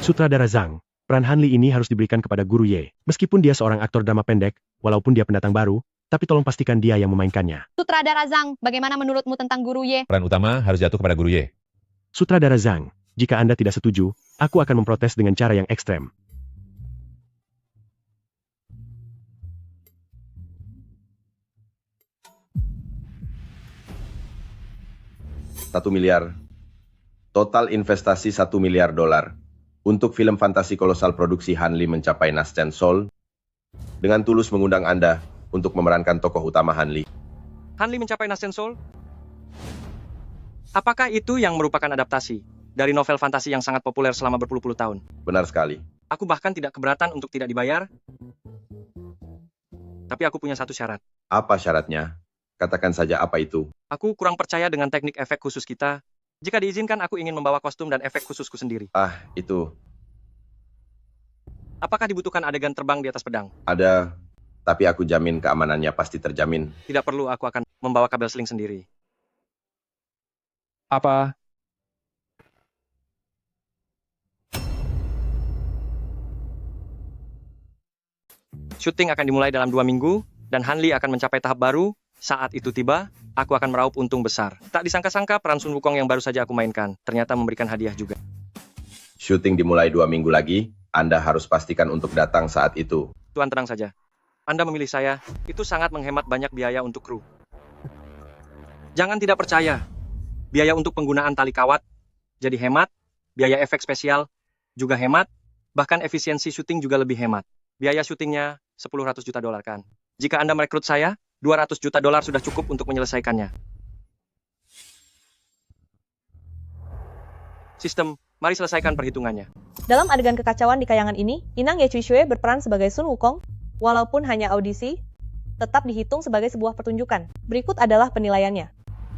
Sutradara Zhang, peran Hanli ini harus diberikan kepada Guru Ye. Meskipun dia seorang aktor drama pendek, walaupun dia pendatang baru, tapi tolong pastikan dia yang memainkannya. Sutradara Zhang, bagaimana menurutmu tentang Guru Ye? Peran utama harus jatuh kepada Guru Ye. Sutradara Zhang, jika Anda tidak setuju, aku akan memprotes dengan cara yang ekstrem. $1 miliar. Total investasi $1 miliar. Untuk film fantasi kolosal produksi Hanli mencapai Nasten Sol, dengan tulus mengundang Anda untuk memerankan tokoh utama Hanli. Hanli mencapai Nasten Sol? Apakah itu yang merupakan adaptasi dari novel fantasi yang sangat populer selama berpuluh-puluh tahun? Benar sekali. Aku bahkan tidak keberatan untuk tidak dibayar. Tapi aku punya satu syarat. Apa syaratnya? Katakan saja apa itu. Aku kurang percaya dengan teknik efek khusus kita. Jika diizinkan, aku ingin membawa kostum dan efek khususku sendiri. Itu. Apakah dibutuhkan adegan terbang di atas pedang? Ada tapi aku jamin keamanannya pasti terjamin. Tidak perlu, aku akan membawa kabel seling sendiri. Apa? Syuting akan dimulai dalam 2 minggu, dan Hanli akan mencapai tahap baru. Saat itu tiba, aku akan meraup untung besar. Tak disangka-sangka peran Sun Wukong yang baru saja aku mainkan, ternyata memberikan hadiah juga. Syuting dimulai 2 minggu lagi, Anda harus pastikan untuk datang saat itu. Tuan tenang saja. Anda memilih saya, itu sangat menghemat banyak biaya untuk kru. Jangan tidak percaya. Biaya untuk penggunaan tali kawat jadi hemat, biaya efek spesial juga hemat, bahkan efisiensi syuting juga lebih hemat. Biaya syutingnya $100 juta kan. Jika Anda merekrut saya, $200 juta sudah cukup untuk menyelesaikannya. Sistem, mari selesaikan perhitungannya. Dalam adegan kekacauan di kayangan ini, Inang Ye Cui Xue berperan sebagai Sun Wukong, walaupun hanya audisi, tetap dihitung sebagai sebuah pertunjukan. Berikut adalah penilaiannya.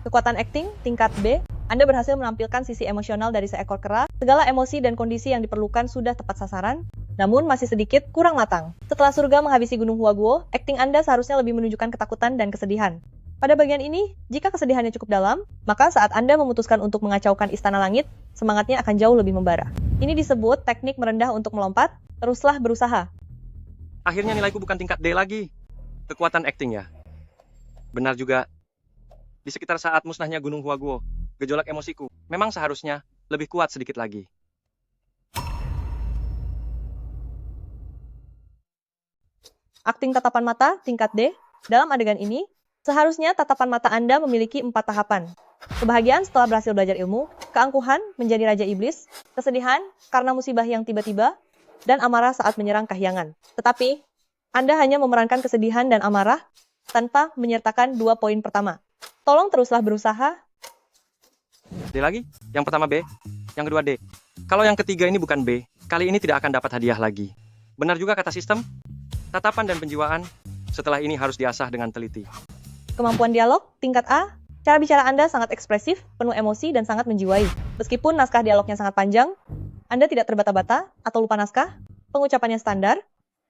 Kekuatan akting, tingkat B, Anda berhasil menampilkan sisi emosional dari seekor kera, segala emosi dan kondisi yang diperlukan sudah tepat sasaran, namun masih sedikit kurang matang. Setelah surga menghabisi Gunung Huaguo, akting Anda seharusnya lebih menunjukkan ketakutan dan kesedihan. Pada bagian ini, jika kesedihannya cukup dalam, maka saat Anda memutuskan untuk mengacaukan Istana Langit, semangatnya akan jauh lebih membara. Ini disebut teknik merendah untuk melompat, teruslah berusaha. Akhirnya nilaiku bukan tingkat D lagi. Kekuatan akting ya. Benar juga. Di sekitar saat musnahnya Gunung Huaguo, gejolak emosiku memang seharusnya lebih kuat sedikit lagi. Akting tatapan mata, tingkat D. Dalam adegan ini, seharusnya tatapan mata Anda memiliki 4 tahapan. Kebahagiaan setelah berhasil belajar ilmu, keangkuhan menjadi Raja Iblis, kesedihan karena musibah yang tiba-tiba, dan amarah saat menyerang kahyangan. Tetapi, Anda hanya memerankan kesedihan dan amarah tanpa menyertakan 2 poin pertama. Tolong teruslah berusaha. D lagi? Yang pertama B, yang kedua D. Kalau yang ketiga ini bukan B, kali ini tidak akan dapat hadiah lagi. Benar juga kata sistem, tatapan dan penjiwaan, setelah ini harus diasah dengan teliti. Kemampuan dialog, tingkat A. Cara bicara Anda sangat ekspresif, penuh emosi, dan sangat menjiwai. Meskipun naskah dialognya sangat panjang, Anda tidak terbata-bata atau lupa naskah, pengucapannya standar,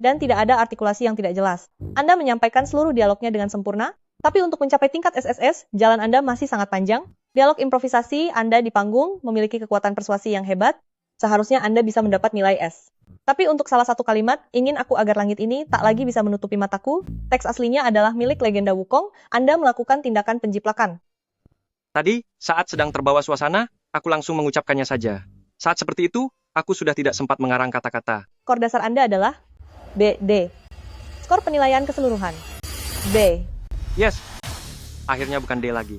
dan tidak ada artikulasi yang tidak jelas. Anda menyampaikan seluruh dialognya dengan sempurna, tapi untuk mencapai tingkat SSS, jalan Anda masih sangat panjang. Dialog improvisasi Anda di panggung memiliki kekuatan persuasi yang hebat, seharusnya Anda bisa mendapat nilai S. Tapi untuk salah satu kalimat, ingin aku agar langit ini tak lagi bisa menutupi mataku, teks aslinya adalah milik legenda Wukong, Anda melakukan tindakan penjiplakan. Tadi, saat sedang terbawa suasana, aku langsung mengucapkannya saja. Saat seperti itu, aku sudah tidak sempat mengarang kata-kata. Skor dasar Anda adalah BD. Skor penilaian keseluruhan B. Yes, akhirnya bukan D lagi.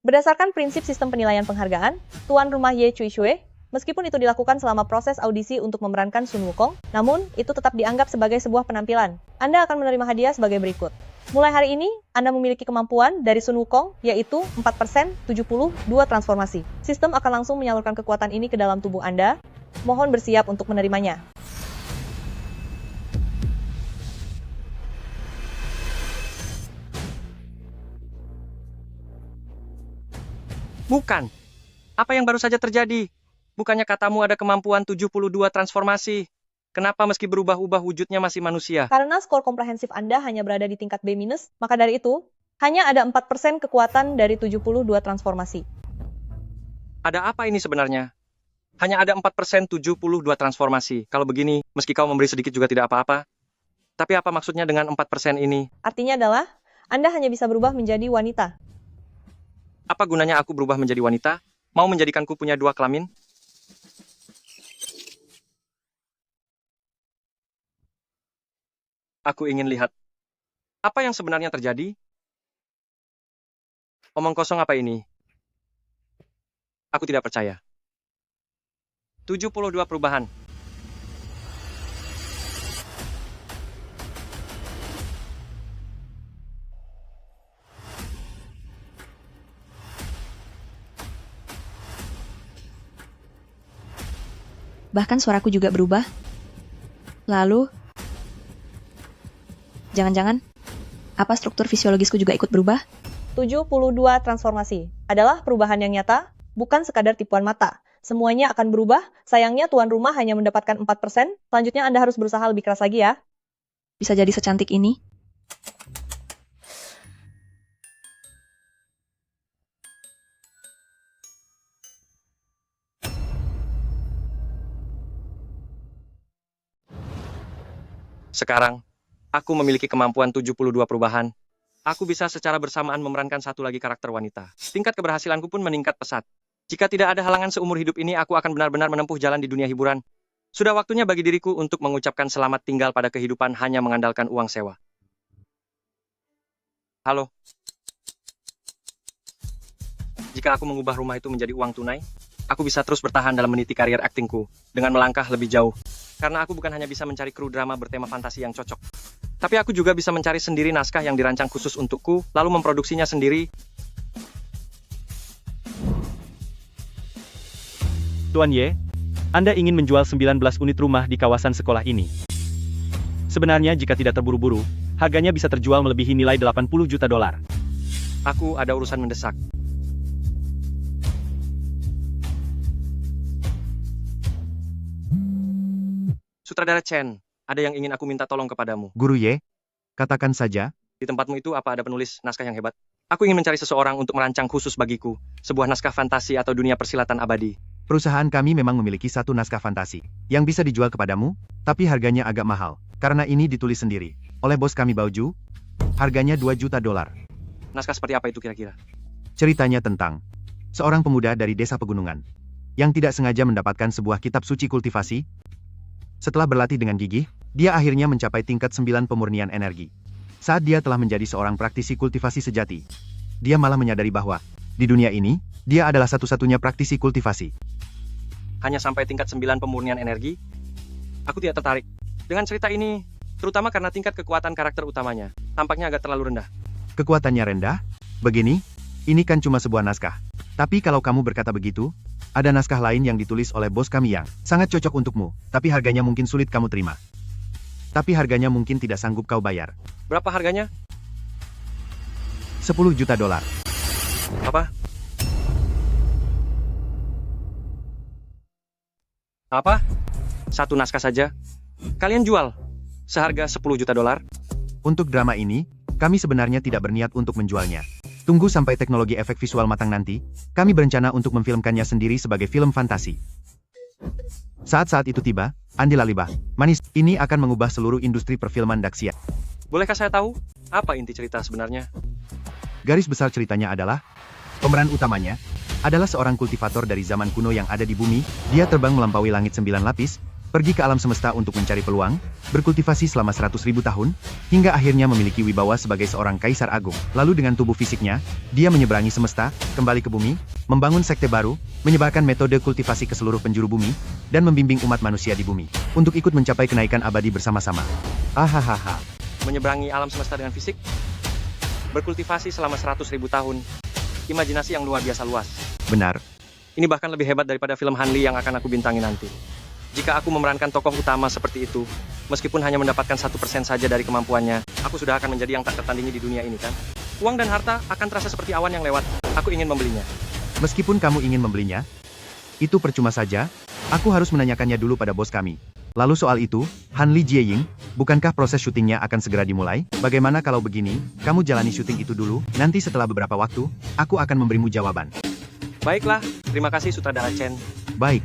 Berdasarkan prinsip sistem penilaian penghargaan, tuan rumah Ye Cui Xue, meskipun itu dilakukan selama proses audisi untuk memerankan Sun Wukong, namun itu tetap dianggap sebagai sebuah penampilan. Anda akan menerima hadiah sebagai berikut. Mulai hari ini, Anda memiliki kemampuan dari Sun Wukong, yaitu 4% 72 transformasi. Sistem akan langsung menyalurkan kekuatan ini ke dalam tubuh Anda. Mohon bersiap untuk menerimanya. Bukan. Apa yang baru saja terjadi? Bukannya katamu ada kemampuan 72 transformasi? Kenapa meski berubah-ubah wujudnya masih manusia? Karena skor komprehensif Anda hanya berada di tingkat B-, maka dari itu, hanya ada 4% kekuatan dari 72 transformasi. Ada apa ini sebenarnya? Hanya ada 4% 72 transformasi. Kalau begini, meski kau memberi sedikit juga tidak apa-apa. Tapi apa maksudnya dengan 4% ini? Artinya adalah, Anda hanya bisa berubah menjadi wanita. Apa gunanya aku berubah menjadi wanita? Mau menjadikanku punya 2 kelamin? Aku ingin lihat. Apa yang sebenarnya terjadi? Omong kosong apa ini? Aku tidak percaya. 72 perubahan. Bahkan suaraku juga berubah. Lalu, jangan-jangan, apa struktur fisiologisku juga ikut berubah? 72 transformasi adalah perubahan yang nyata, bukan sekadar tipuan mata. Semuanya akan berubah, sayangnya tuan rumah hanya mendapatkan 4%, selanjutnya Anda harus berusaha lebih keras lagi ya. Bisa jadi secantik ini? Sekarang, aku memiliki kemampuan 72 perubahan. Aku bisa secara bersamaan memerankan satu lagi karakter wanita. Tingkat keberhasilanku pun meningkat pesat. Jika tidak ada halangan seumur hidup ini, aku akan benar-benar menempuh jalan di dunia hiburan. Sudah waktunya bagi diriku untuk mengucapkan selamat tinggal pada kehidupan hanya mengandalkan uang sewa. Halo. Jika aku mengubah rumah itu menjadi uang tunai, aku bisa terus bertahan dalam meniti karir aktingku dengan melangkah lebih jauh. Karena aku bukan hanya bisa mencari kru drama bertema fantasi yang cocok, tapi aku juga bisa mencari sendiri naskah yang dirancang khusus untukku, lalu memproduksinya sendiri. Tuan Ye, Anda ingin menjual 19 unit rumah di kawasan sekolah ini. Sebenarnya jika tidak terburu-buru, harganya bisa terjual melebihi nilai 80 juta dolar. Aku ada urusan mendesak. Sutradara Chen, ada yang ingin aku minta tolong kepadamu. Guru Ye, katakan saja. Di tempatmu itu apa ada penulis naskah yang hebat? Aku ingin mencari seseorang untuk merancang khusus bagiku, sebuah naskah fantasi atau dunia persilatan abadi. Perusahaan kami memang memiliki satu naskah fantasi, yang bisa dijual kepadamu, tapi harganya agak mahal, karena ini ditulis sendiri, oleh bos kami Baoju, harganya 2 juta dolar. Naskah seperti apa itu kira-kira? Ceritanya tentang seorang pemuda dari desa pegunungan, yang tidak sengaja mendapatkan sebuah kitab suci kultivasi. Setelah berlatih dengan gigih, dia akhirnya mencapai tingkat 9 pemurnian energi. Saat dia telah menjadi seorang praktisi kultivasi sejati, dia malah menyadari bahwa, di dunia ini, dia adalah satu-satunya praktisi kultivasi. Hanya sampai tingkat 9 pemurnian energi? Aku tidak tertarik dengan cerita ini, terutama karena tingkat kekuatan karakter utamanya, tampaknya agak terlalu rendah. Kekuatannya rendah? Begini, ini kan cuma sebuah naskah. Tapi kalau kamu berkata begitu, ada naskah lain yang ditulis oleh bos kami yang sangat cocok untukmu, tapi harganya mungkin sulit kamu terima. Tapi harganya mungkin tidak sanggup kau bayar. Berapa harganya? 10 juta dolar. Apa? Apa? Satu naskah saja? Kalian jual? Seharga 10 juta dolar? Untuk drama ini, kami sebenarnya tidak berniat untuk menjualnya. Tunggu sampai teknologi efek visual matang nanti, kami berencana untuk memfilmkannya sendiri sebagai film fantasi. Saat-saat itu tiba, Andi Lalibah, manis, ini akan mengubah seluruh industri perfilman Daxia. Bolehkah saya tahu, apa inti cerita sebenarnya? Garis besar ceritanya adalah, pemeran utamanya adalah seorang kultivator dari zaman kuno yang ada di bumi. Dia terbang melampaui langit 9 lapis, pergi ke alam semesta untuk mencari peluang, berkultivasi selama 100.000 tahun, hingga akhirnya memiliki wibawa sebagai seorang kaisar agung. Lalu dengan tubuh fisiknya, dia menyeberangi semesta, kembali ke bumi, membangun sekte baru, menyebarkan metode kultivasi ke seluruh penjuru bumi, dan membimbing umat manusia di bumi, untuk ikut mencapai kenaikan abadi bersama-sama. Hahaha. Menyeberangi alam semesta dengan fisik? Berkultivasi selama 100.000 tahun. Imajinasi yang luar biasa luas. Benar. Ini bahkan lebih hebat daripada film Han Li yang akan aku bintangi nanti. Jika aku memerankan tokoh utama seperti itu, meskipun hanya mendapatkan 1% saja dari kemampuannya, aku sudah akan menjadi yang tak tertandingi di dunia ini kan? Uang dan harta akan terasa seperti awan yang lewat. Aku ingin membelinya. Meskipun kamu ingin membelinya, itu percuma saja. Aku harus menanyakannya dulu pada bos kami. Lalu soal itu, Han Li Jieying, bukankah proses syutingnya akan segera dimulai? Bagaimana kalau begini, kamu jalani syuting itu dulu, nanti setelah beberapa waktu, aku akan memberimu jawaban. Baiklah, terima kasih Sutradara Chen. Baik.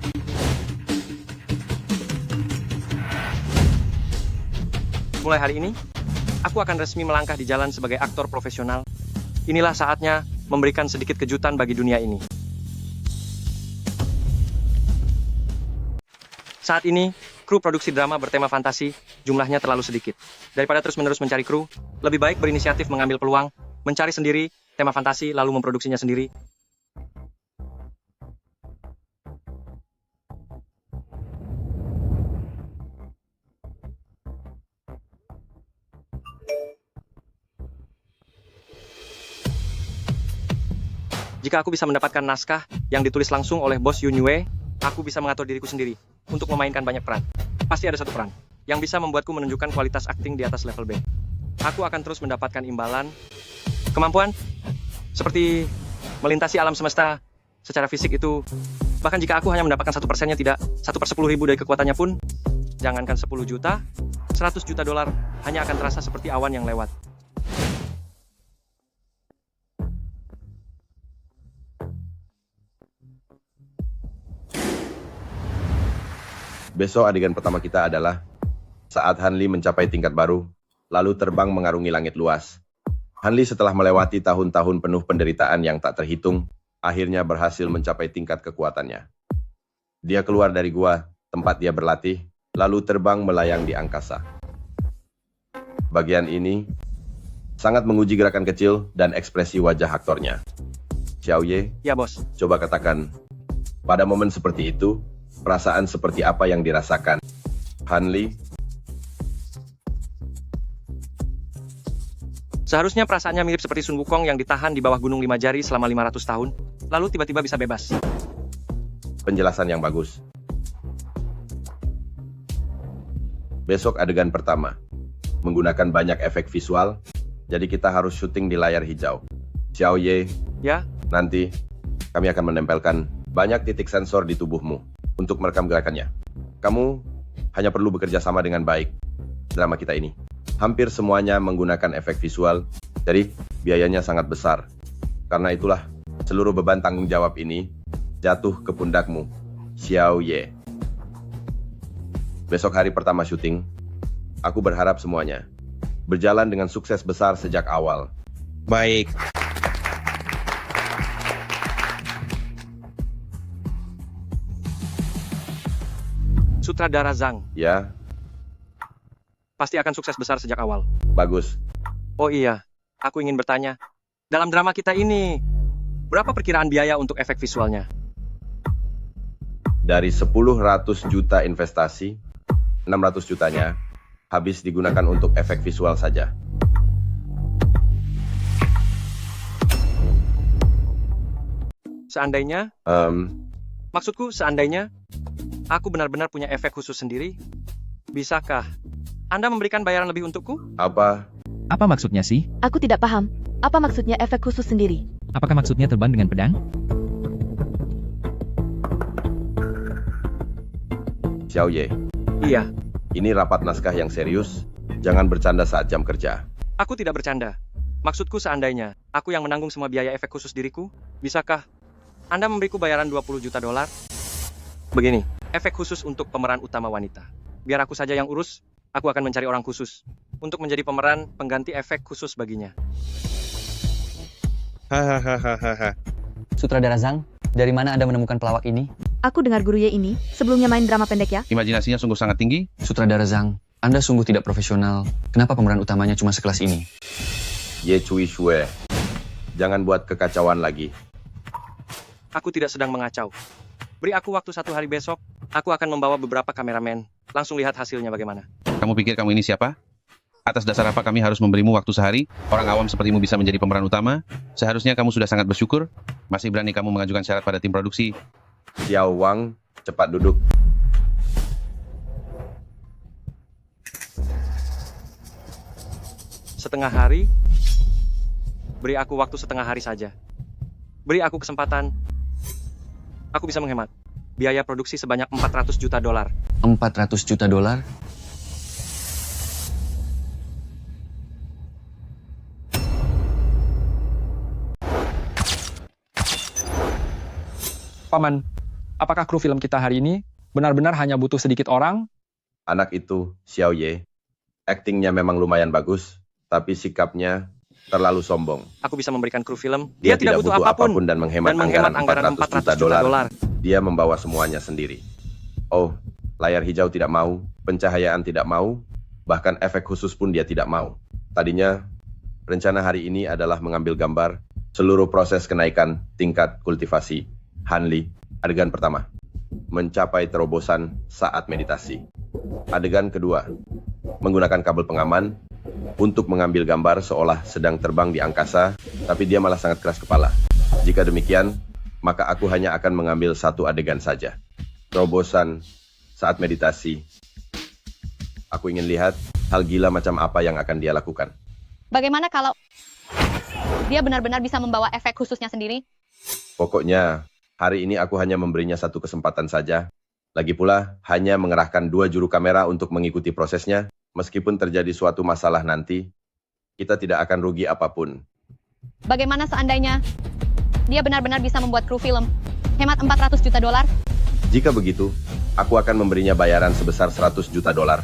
Mulai hari ini, aku akan resmi melangkah di jalan sebagai aktor profesional. Inilah saatnya memberikan sedikit kejutan bagi dunia ini. Saat ini, kru produksi drama bertema fantasi, jumlahnya terlalu sedikit. Daripada terus-menerus mencari kru, lebih baik berinisiatif mengambil peluang, mencari sendiri tema fantasi lalu memproduksinya sendiri. Jika aku bisa mendapatkan naskah yang ditulis langsung oleh bos Yun Yue, aku bisa mengatur diriku sendiri untuk memainkan banyak peran. Pasti ada satu peran yang bisa membuatku menunjukkan kualitas akting di atas level B. Aku akan terus mendapatkan imbalan, kemampuan, seperti melintasi alam semesta. Secara fisik itu Bahkan jika aku hanya mendapatkan 1%-nya, tidak 1/10.000 dari kekuatannya pun, jangankan 10 juta, 100 juta dolar hanya akan terasa seperti awan yang lewat. Besok adegan pertama kita adalah saat Hanli mencapai tingkat baru, lalu terbang mengarungi langit luas. Hanli setelah melewati tahun-tahun penuh penderitaan yang tak terhitung, akhirnya berhasil mencapai tingkat kekuatannya. Dia keluar dari gua, tempat dia berlatih, lalu terbang melayang di angkasa. Bagian ini sangat menguji gerakan kecil dan ekspresi wajah aktornya. Xiaoye, Ya, bos. coba katakan, pada momen seperti itu, perasaan seperti apa yang dirasakan? Hanli, Seharusnya perasaannya mirip seperti Sun Wukong yang ditahan di bawah gunung 5 jari selama 500 tahun, lalu tiba-tiba bisa bebas. penjelasan yang bagus. Besok adegan pertama. Menggunakan banyak efek visual, jadi kita harus syuting di layar hijau. Xiaoye, Ya, nanti kami akan menempelkan banyak titik sensor di tubuhmu untuk merekam gerakannya. Kamu hanya perlu bekerja sama dengan baik. Drama kita ini hampir semuanya menggunakan efek visual, jadi biayanya sangat besar. Karena itulah, seluruh beban tanggung jawab ini jatuh ke pundakmu, Xiaoye. Besok hari pertama syuting, aku berharap semuanya berjalan dengan sukses besar sejak awal. Baik. Sutradara Zhang Ya, pasti akan sukses besar sejak awal. bagus. Oh iya, aku ingin bertanya, dalam drama kita ini, berapa perkiraan biaya untuk efek visualnya? Dari 10 juta investasi, 600 jutanya habis digunakan untuk efek visual saja. Seandainya, maksudku seandainya, aku benar-benar punya efek khusus sendiri, bisakah Anda memberikan bayaran lebih untukku? Apa? Apa maksudnya sih? Aku tidak paham. Apa maksudnya efek khusus sendiri? Apakah maksudnya terbang dengan pedang? Xiaoye, Iya, ini rapat naskah yang serius. Jangan bercanda saat jam kerja. aku tidak bercanda. Maksudku seandainya, aku yang menanggung semua biaya efek khusus diriku, bisakah Anda memberiku bayaran 20 juta dolar? Begini, efek khusus untuk pemeran utama wanita. Biar aku saja yang urus, aku akan mencari orang khusus untuk menjadi pemeran pengganti efek khusus baginya. Hahaha. Sutradara Zhang, dari mana Anda menemukan pelawak ini? Aku dengar guru Ye ini sebelumnya main drama pendek ya. Imajinasinya sungguh sangat tinggi. Sutradara Zhang, Anda sungguh tidak profesional. Kenapa pemeran utamanya cuma sekelas ini? Ye Cui Shue, jangan buat kekacauan lagi. Aku tidak sedang mengacau. Beri aku waktu 1 hari besok, aku akan membawa beberapa kameramen. Langsung lihat hasilnya bagaimana. Kamu pikir kamu ini siapa? Atas dasar apa kami harus memberimu waktu sehari? Orang awam sepertimu bisa menjadi pemeran utama? Seharusnya kamu sudah sangat bersyukur. Masih berani kamu mengajukan syarat pada tim produksi. Xiao Wang, cepat duduk. Setengah hari? Beri aku waktu setengah hari saja. Beri aku kesempatan. Aku bisa menghemat biaya produksi sebanyak 400 juta dolar. 400 juta dolar? Paman, apakah kru film kita hari ini benar-benar hanya butuh sedikit orang? Anak itu, Xiaoye, aktingnya memang lumayan bagus, tapi sikapnya terlalu sombong. Aku bisa memberikan kru film. Dia tidak butuh apapun dan menghemat anggaran 400 juta dolar. Dia membawa semuanya sendiri. Oh, layar hijau tidak mau, pencahayaan tidak mau, bahkan efek khusus pun dia tidak mau. Tadinya, rencana hari ini adalah mengambil gambar seluruh proses kenaikan tingkat kultivasi Hanli. Adegan pertama, mencapai terobosan saat meditasi. Adegan kedua, menggunakan kabel pengaman untuk mengambil gambar seolah sedang terbang di angkasa, tapi dia malah sangat keras kepala. Jika demikian, maka aku hanya akan mengambil satu adegan saja. Terobosan saat meditasi. Aku ingin lihat hal gila macam apa yang akan dia lakukan. Bagaimana kalau dia benar-benar bisa membawa efek khususnya sendiri? Pokoknya, Hari ini aku hanya memberinya satu kesempatan saja. Lagi pula, hanya mengerahkan 2 juru kamera untuk mengikuti prosesnya. Meskipun terjadi suatu masalah nanti, kita tidak akan rugi apapun. Bagaimana seandainya dia benar-benar bisa membuat kru film? Hemat 400 juta dolar? Jika begitu, aku akan memberinya bayaran sebesar 100 juta dolar.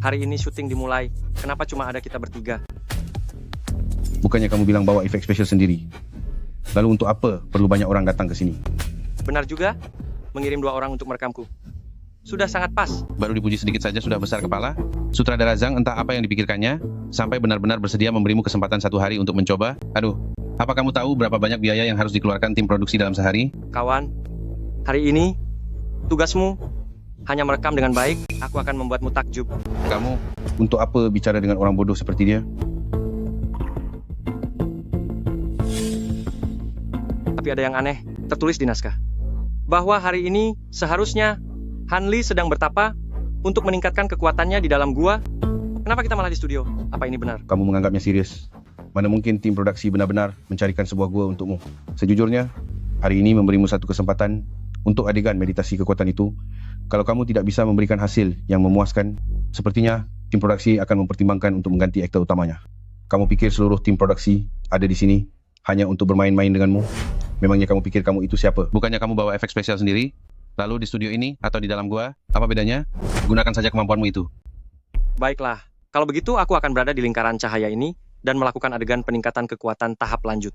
Hari ini syuting dimulai. Kenapa cuma ada kita bertiga? Bukannya kamu bilang bawa efek spesial sendiri? Lalu untuk apa perlu banyak orang datang ke sini? Benar juga, mengirim 2 orang untuk merekamku. Sudah sangat pas. Baru dipuji sedikit saja sudah besar kepala. Sutradara Zhang entah apa yang dipikirkannya, sampai benar-benar bersedia memberimu kesempatan 1 hari untuk mencoba. Aduh, apa kamu tahu berapa banyak biaya yang harus dikeluarkan tim produksi dalam sehari? Kawan, hari ini tugasmu hanya merekam dengan baik. Aku akan membuatmu takjub. Kamu, untuk apa bicara dengan orang bodoh seperti dia? Tapi ada yang aneh, tertulis di naskah. Bahwa hari ini seharusnya Han Li sedang bertapa untuk meningkatkan kekuatannya di dalam gua. Kenapa kita malah di studio? Apa ini benar? Kamu menganggapnya serius? Mana mungkin tim produksi benar-benar mencarikan sebuah gua untukmu. Sejujurnya, hari ini memberimu satu kesempatan untuk adegan meditasi kekuatan itu. Kalau kamu tidak bisa memberikan hasil yang memuaskan, sepertinya tim produksi akan mempertimbangkan untuk mengganti aktor utamanya. Kamu pikir seluruh tim produksi ada di sini hanya untuk bermain-main denganmu? Memangnya kamu pikir kamu itu siapa? Bukannya kamu bawa efek spesial sendiri? Lalu di studio ini atau di dalam gua? Apa bedanya? Gunakan saja kemampuanmu itu. Baiklah, kalau begitu aku akan berada di lingkaran cahaya ini dan melakukan adegan peningkatan kekuatan tahap lanjut.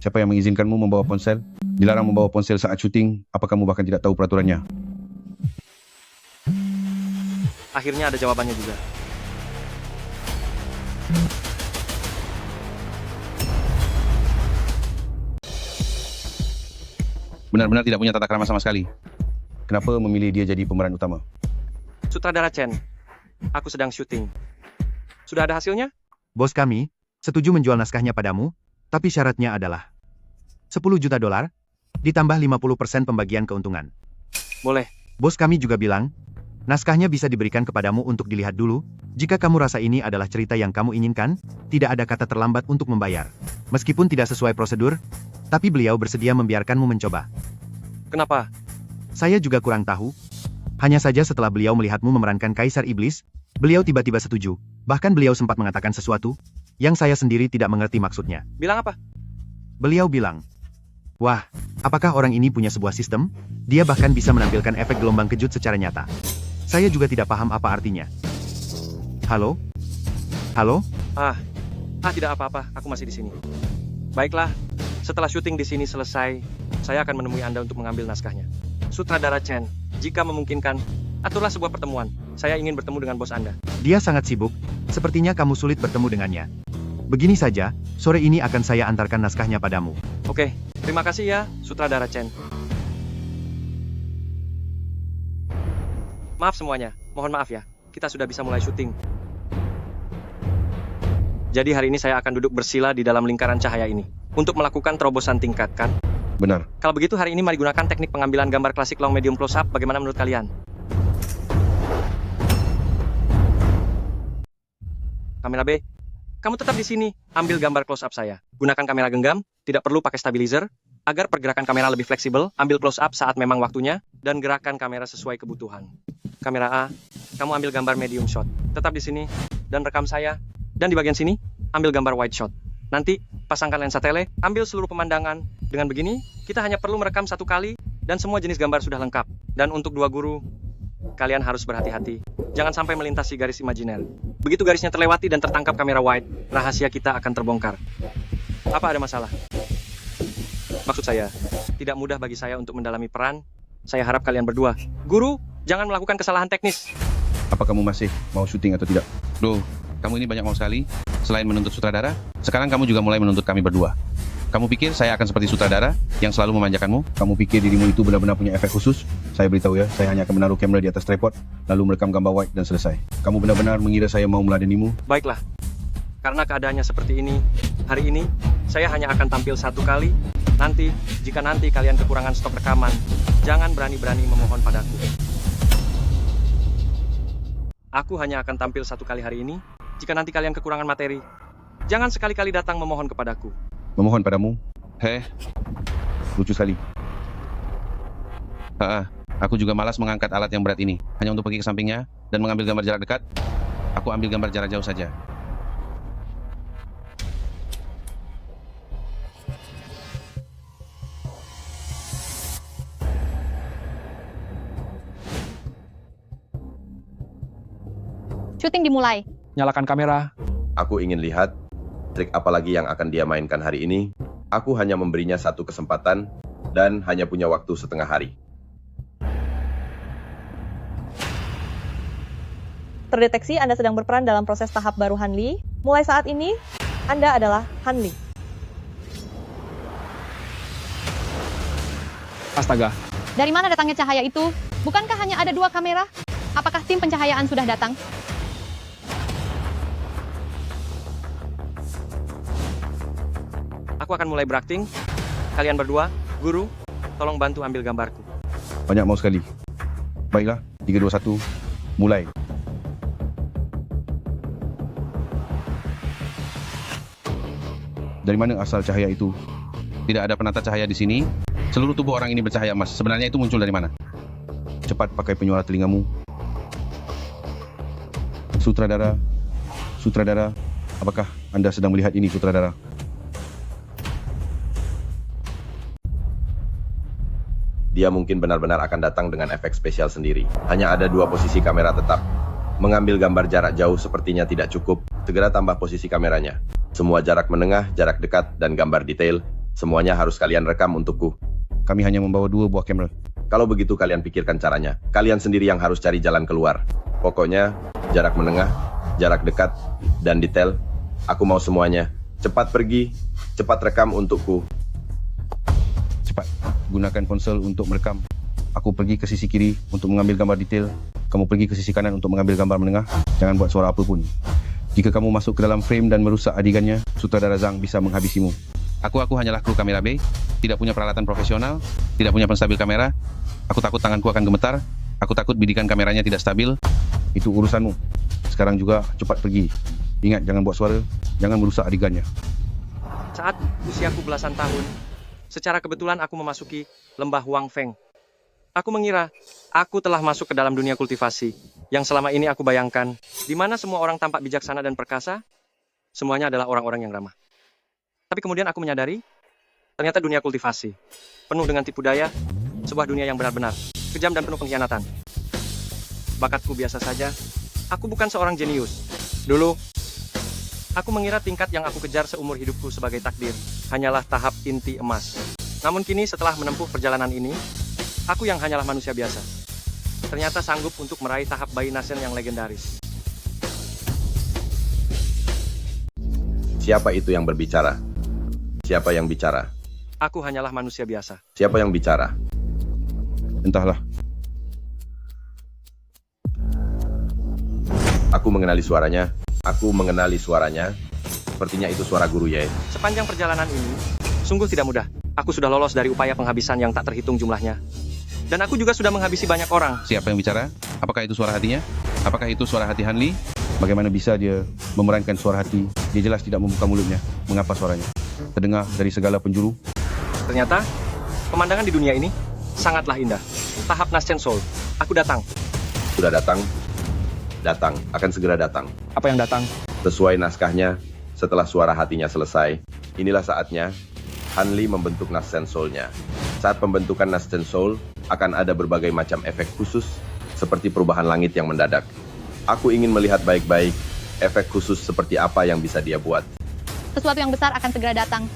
Siapa yang mengizinkanmu membawa ponsel? Dilarang membawa ponsel saat syuting, apa kamu bahkan tidak tahu peraturannya? Akhirnya ada jawabannya juga. Benar-benar tidak punya tata krama sama sekali. Kenapa memilih dia jadi pemeran utama? Sutradara Chen, aku sedang syuting. Sudah ada hasilnya? Bos kami setuju menjual naskahnya padamu, tapi syaratnya adalah 10 juta dolar, ditambah 50% pembagian keuntungan. Boleh. Bos kami juga bilang, naskahnya bisa diberikan kepadamu untuk dilihat dulu. Jika kamu rasa ini adalah cerita yang kamu inginkan, tidak ada kata terlambat untuk membayar. Meskipun tidak sesuai prosedur, tapi beliau bersedia membiarkanmu mencoba. Kenapa? Saya juga kurang tahu. Hanya saja setelah beliau melihatmu memerankan Kaisar Iblis, beliau tiba-tiba setuju. Bahkan beliau sempat mengatakan sesuatu yang saya sendiri tidak mengerti maksudnya. Bilang apa? Beliau bilang, "Wah, apakah orang ini punya sebuah sistem? Dia bahkan bisa menampilkan efek gelombang kejut secara nyata." Saya juga tidak paham apa artinya. Halo? Halo? Tidak apa-apa, aku masih di sini. Baiklah, setelah syuting di sini selesai, saya akan menemui Anda untuk mengambil naskahnya. Sutradara Chen, jika memungkinkan, aturlah sebuah pertemuan. Saya ingin bertemu dengan bos Anda. Dia sangat sibuk, sepertinya kamu sulit bertemu dengannya. Begini saja, sore ini akan saya antarkan naskahnya padamu. Oke, terima kasih ya, Sutradara Chen. Maaf semuanya, mohon maaf ya, kita sudah bisa mulai syuting. Jadi hari ini saya akan duduk bersila di dalam lingkaran cahaya ini, untuk melakukan terobosan tingkat, kan? Benar. Kalau begitu hari ini mari gunakan teknik pengambilan gambar klasik long medium close up, bagaimana menurut kalian? Kamera B, kamu tetap di sini, ambil gambar close up saya. Gunakan kamera genggam, tidak perlu pakai stabilizer, agar pergerakan kamera lebih fleksibel, ambil close up saat memang waktunya, dan gerakan kamera sesuai kebutuhan. Kamera A, kamu ambil gambar medium shot, tetap di sini, dan rekam saya, dan di bagian sini, ambil gambar wide shot. Nanti, pasangkan lensa tele, ambil seluruh pemandangan. Dengan begini, kita hanya perlu merekam 1 kali, dan semua jenis gambar sudah lengkap. Dan untuk 2 guru, kalian harus berhati-hati. Jangan sampai melintasi garis imajiner. Begitu garisnya terlewati dan tertangkap kamera wide, rahasia kita akan terbongkar. Apa ada masalah? Maksud saya, tidak mudah bagi saya untuk mendalami peran. Saya harap kalian berdua, guru, jangan melakukan kesalahan teknis. Apa kamu masih mau syuting atau tidak? Loh, kamu ini banyak mau sekali. Selain menuntut sutradara, sekarang kamu juga mulai menuntut kami berdua. Kamu pikir saya akan seperti sutradara yang selalu memanjakanmu? Kamu pikir dirimu itu benar-benar punya efek khusus? Saya beritahu ya, saya hanya akan menaruh kamera di atas tripod, lalu merekam gambar wide dan selesai. Kamu benar-benar mengira saya mau meladenimu? Baiklah. Karena keadaannya seperti ini, hari ini saya hanya akan tampil 1 kali. Nanti, jika nanti kalian kekurangan stok rekaman, jangan berani-berani memohon padaku. Aku hanya akan tampil 1 kali hari ini. Jika nanti kalian kekurangan materi, jangan sekali-kali datang memohon kepadaku. Memohon padamu? Lucu sekali. Aku juga malas mengangkat alat yang berat ini. Hanya untuk pergi ke sampingnya dan mengambil gambar jarak dekat. Aku ambil gambar jarak jauh saja. Syuting dimulai. Nyalakan kamera. Aku ingin lihat trik apa lagi yang akan dia mainkan hari ini. Aku hanya memberinya 1 kesempatan dan hanya punya waktu setengah hari. Terdeteksi Anda sedang berperan dalam proses tahap baru Hanli. Mulai saat ini, Anda adalah Hanli. Astaga. Dari mana datangnya cahaya itu? Bukankah hanya ada 2 kamera? Apakah tim pencahayaan sudah datang? Aku akan mulai berakting. Kalian berdua, guru, tolong bantu ambil gambarku. Banyak mau sekali. Baiklah, 3, 2, 1, mulai. Dari mana asal cahaya itu? Tidak ada penata cahaya di sini. Seluruh tubuh orang ini bercahaya emas. Sebenarnya itu muncul dari mana? Cepat pakai penyuara telingamu. Sutradara, apakah Anda sedang melihat ini, sutradara? Dia mungkin benar-benar akan datang dengan efek spesial sendiri. Hanya ada 2 posisi kamera tetap. Mengambil gambar jarak jauh sepertinya tidak cukup. Segera tambah posisi kameranya. Semua jarak menengah, jarak dekat, dan gambar detail. Semuanya harus kalian rekam untukku. Kami hanya membawa 2 buah kamera. Kalau begitu kalian pikirkan caranya. Kalian sendiri yang harus cari jalan keluar. Pokoknya, jarak menengah, jarak dekat, dan detail. Aku mau semuanya. Cepat pergi, cepat rekam untukku. Cepat, gunakan ponsel untuk merekam. Aku pergi ke sisi kiri untuk mengambil gambar detail. Kamu pergi ke sisi kanan untuk mengambil gambar menengah. Jangan buat suara apapun. Jika kamu masuk ke dalam frame dan merusak adegannya, sutradara Zhang bisa menghabisimu. Aku hanyalah kru kamera B, tidak punya peralatan profesional, tidak punya penstabil kamera. Aku takut tanganku akan gemetar. Aku takut bidikan kameranya tidak stabil. Itu urusanmu. Sekarang juga cepat pergi. Ingat, jangan buat suara, jangan merusak adegannya. Saat usiaku belasan tahun, secara kebetulan aku memasuki lembah Wang Feng. Aku mengira aku telah masuk ke dalam dunia kultivasi, yang selama ini aku bayangkan, di mana semua orang tampak bijaksana dan perkasa, semuanya adalah orang-orang yang ramah. Tapi kemudian aku menyadari, ternyata dunia kultivasi, penuh dengan tipu daya, sebuah dunia yang benar-benar kejam dan penuh pengkhianatan. Bakatku biasa saja, aku bukan seorang jenius. Dulu, aku mengira tingkat yang aku kejar seumur hidupku sebagai takdir, hanyalah tahap inti emas. Namun kini setelah menempuh perjalanan ini, aku yang hanyalah manusia biasa, ternyata sanggup untuk meraih tahap bayi Nasen yang legendaris. Siapa itu yang berbicara? Siapa yang bicara? Aku hanyalah manusia biasa. Siapa yang bicara? Entahlah. Aku mengenali suaranya. Aku mengenali suaranya. Sepertinya itu suara Guru Ye. Sepanjang perjalanan ini, sungguh tidak mudah. Aku sudah lolos dari upaya penghabisan yang tak terhitung jumlahnya. Dan aku juga sudah menghabisi banyak orang. Siapa yang bicara? Apakah itu suara hatinya? Apakah itu suara hati Hanli? Bagaimana bisa dia memerankan suara hati? Dia jelas tidak membuka mulutnya. Mengapa suaranya terdengar dari segala penjuru? Ternyata, pemandangan di dunia ini sangatlah indah. Tahap Nasen Soul. Aku datang. Sudah datang? Datang. Akan segera datang. Apa yang datang? Sesuai naskahnya, setelah suara hatinya selesai, inilah saatnya Hanli membentuk Nasen Soul-nya. Saat pembentukan Nasen Soul, akan ada berbagai macam efek khusus, seperti perubahan langit yang mendadak. Aku ingin melihat baik-baik, efek khusus seperti apa yang bisa dia buat. Sesuatu yang besar akan segera datang.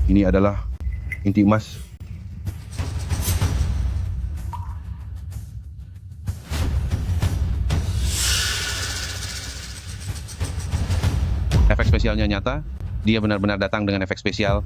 Ini adalah inti emas. spesialnya nyata, dia benar-benar datang dengan efek spesial.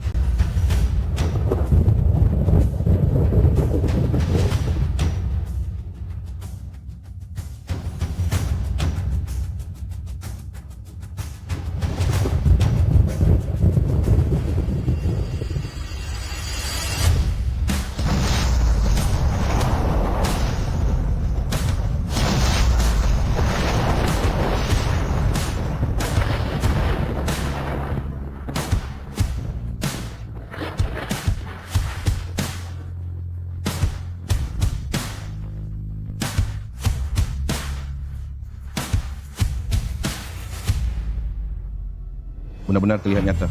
Benar-benar terlihat nyata.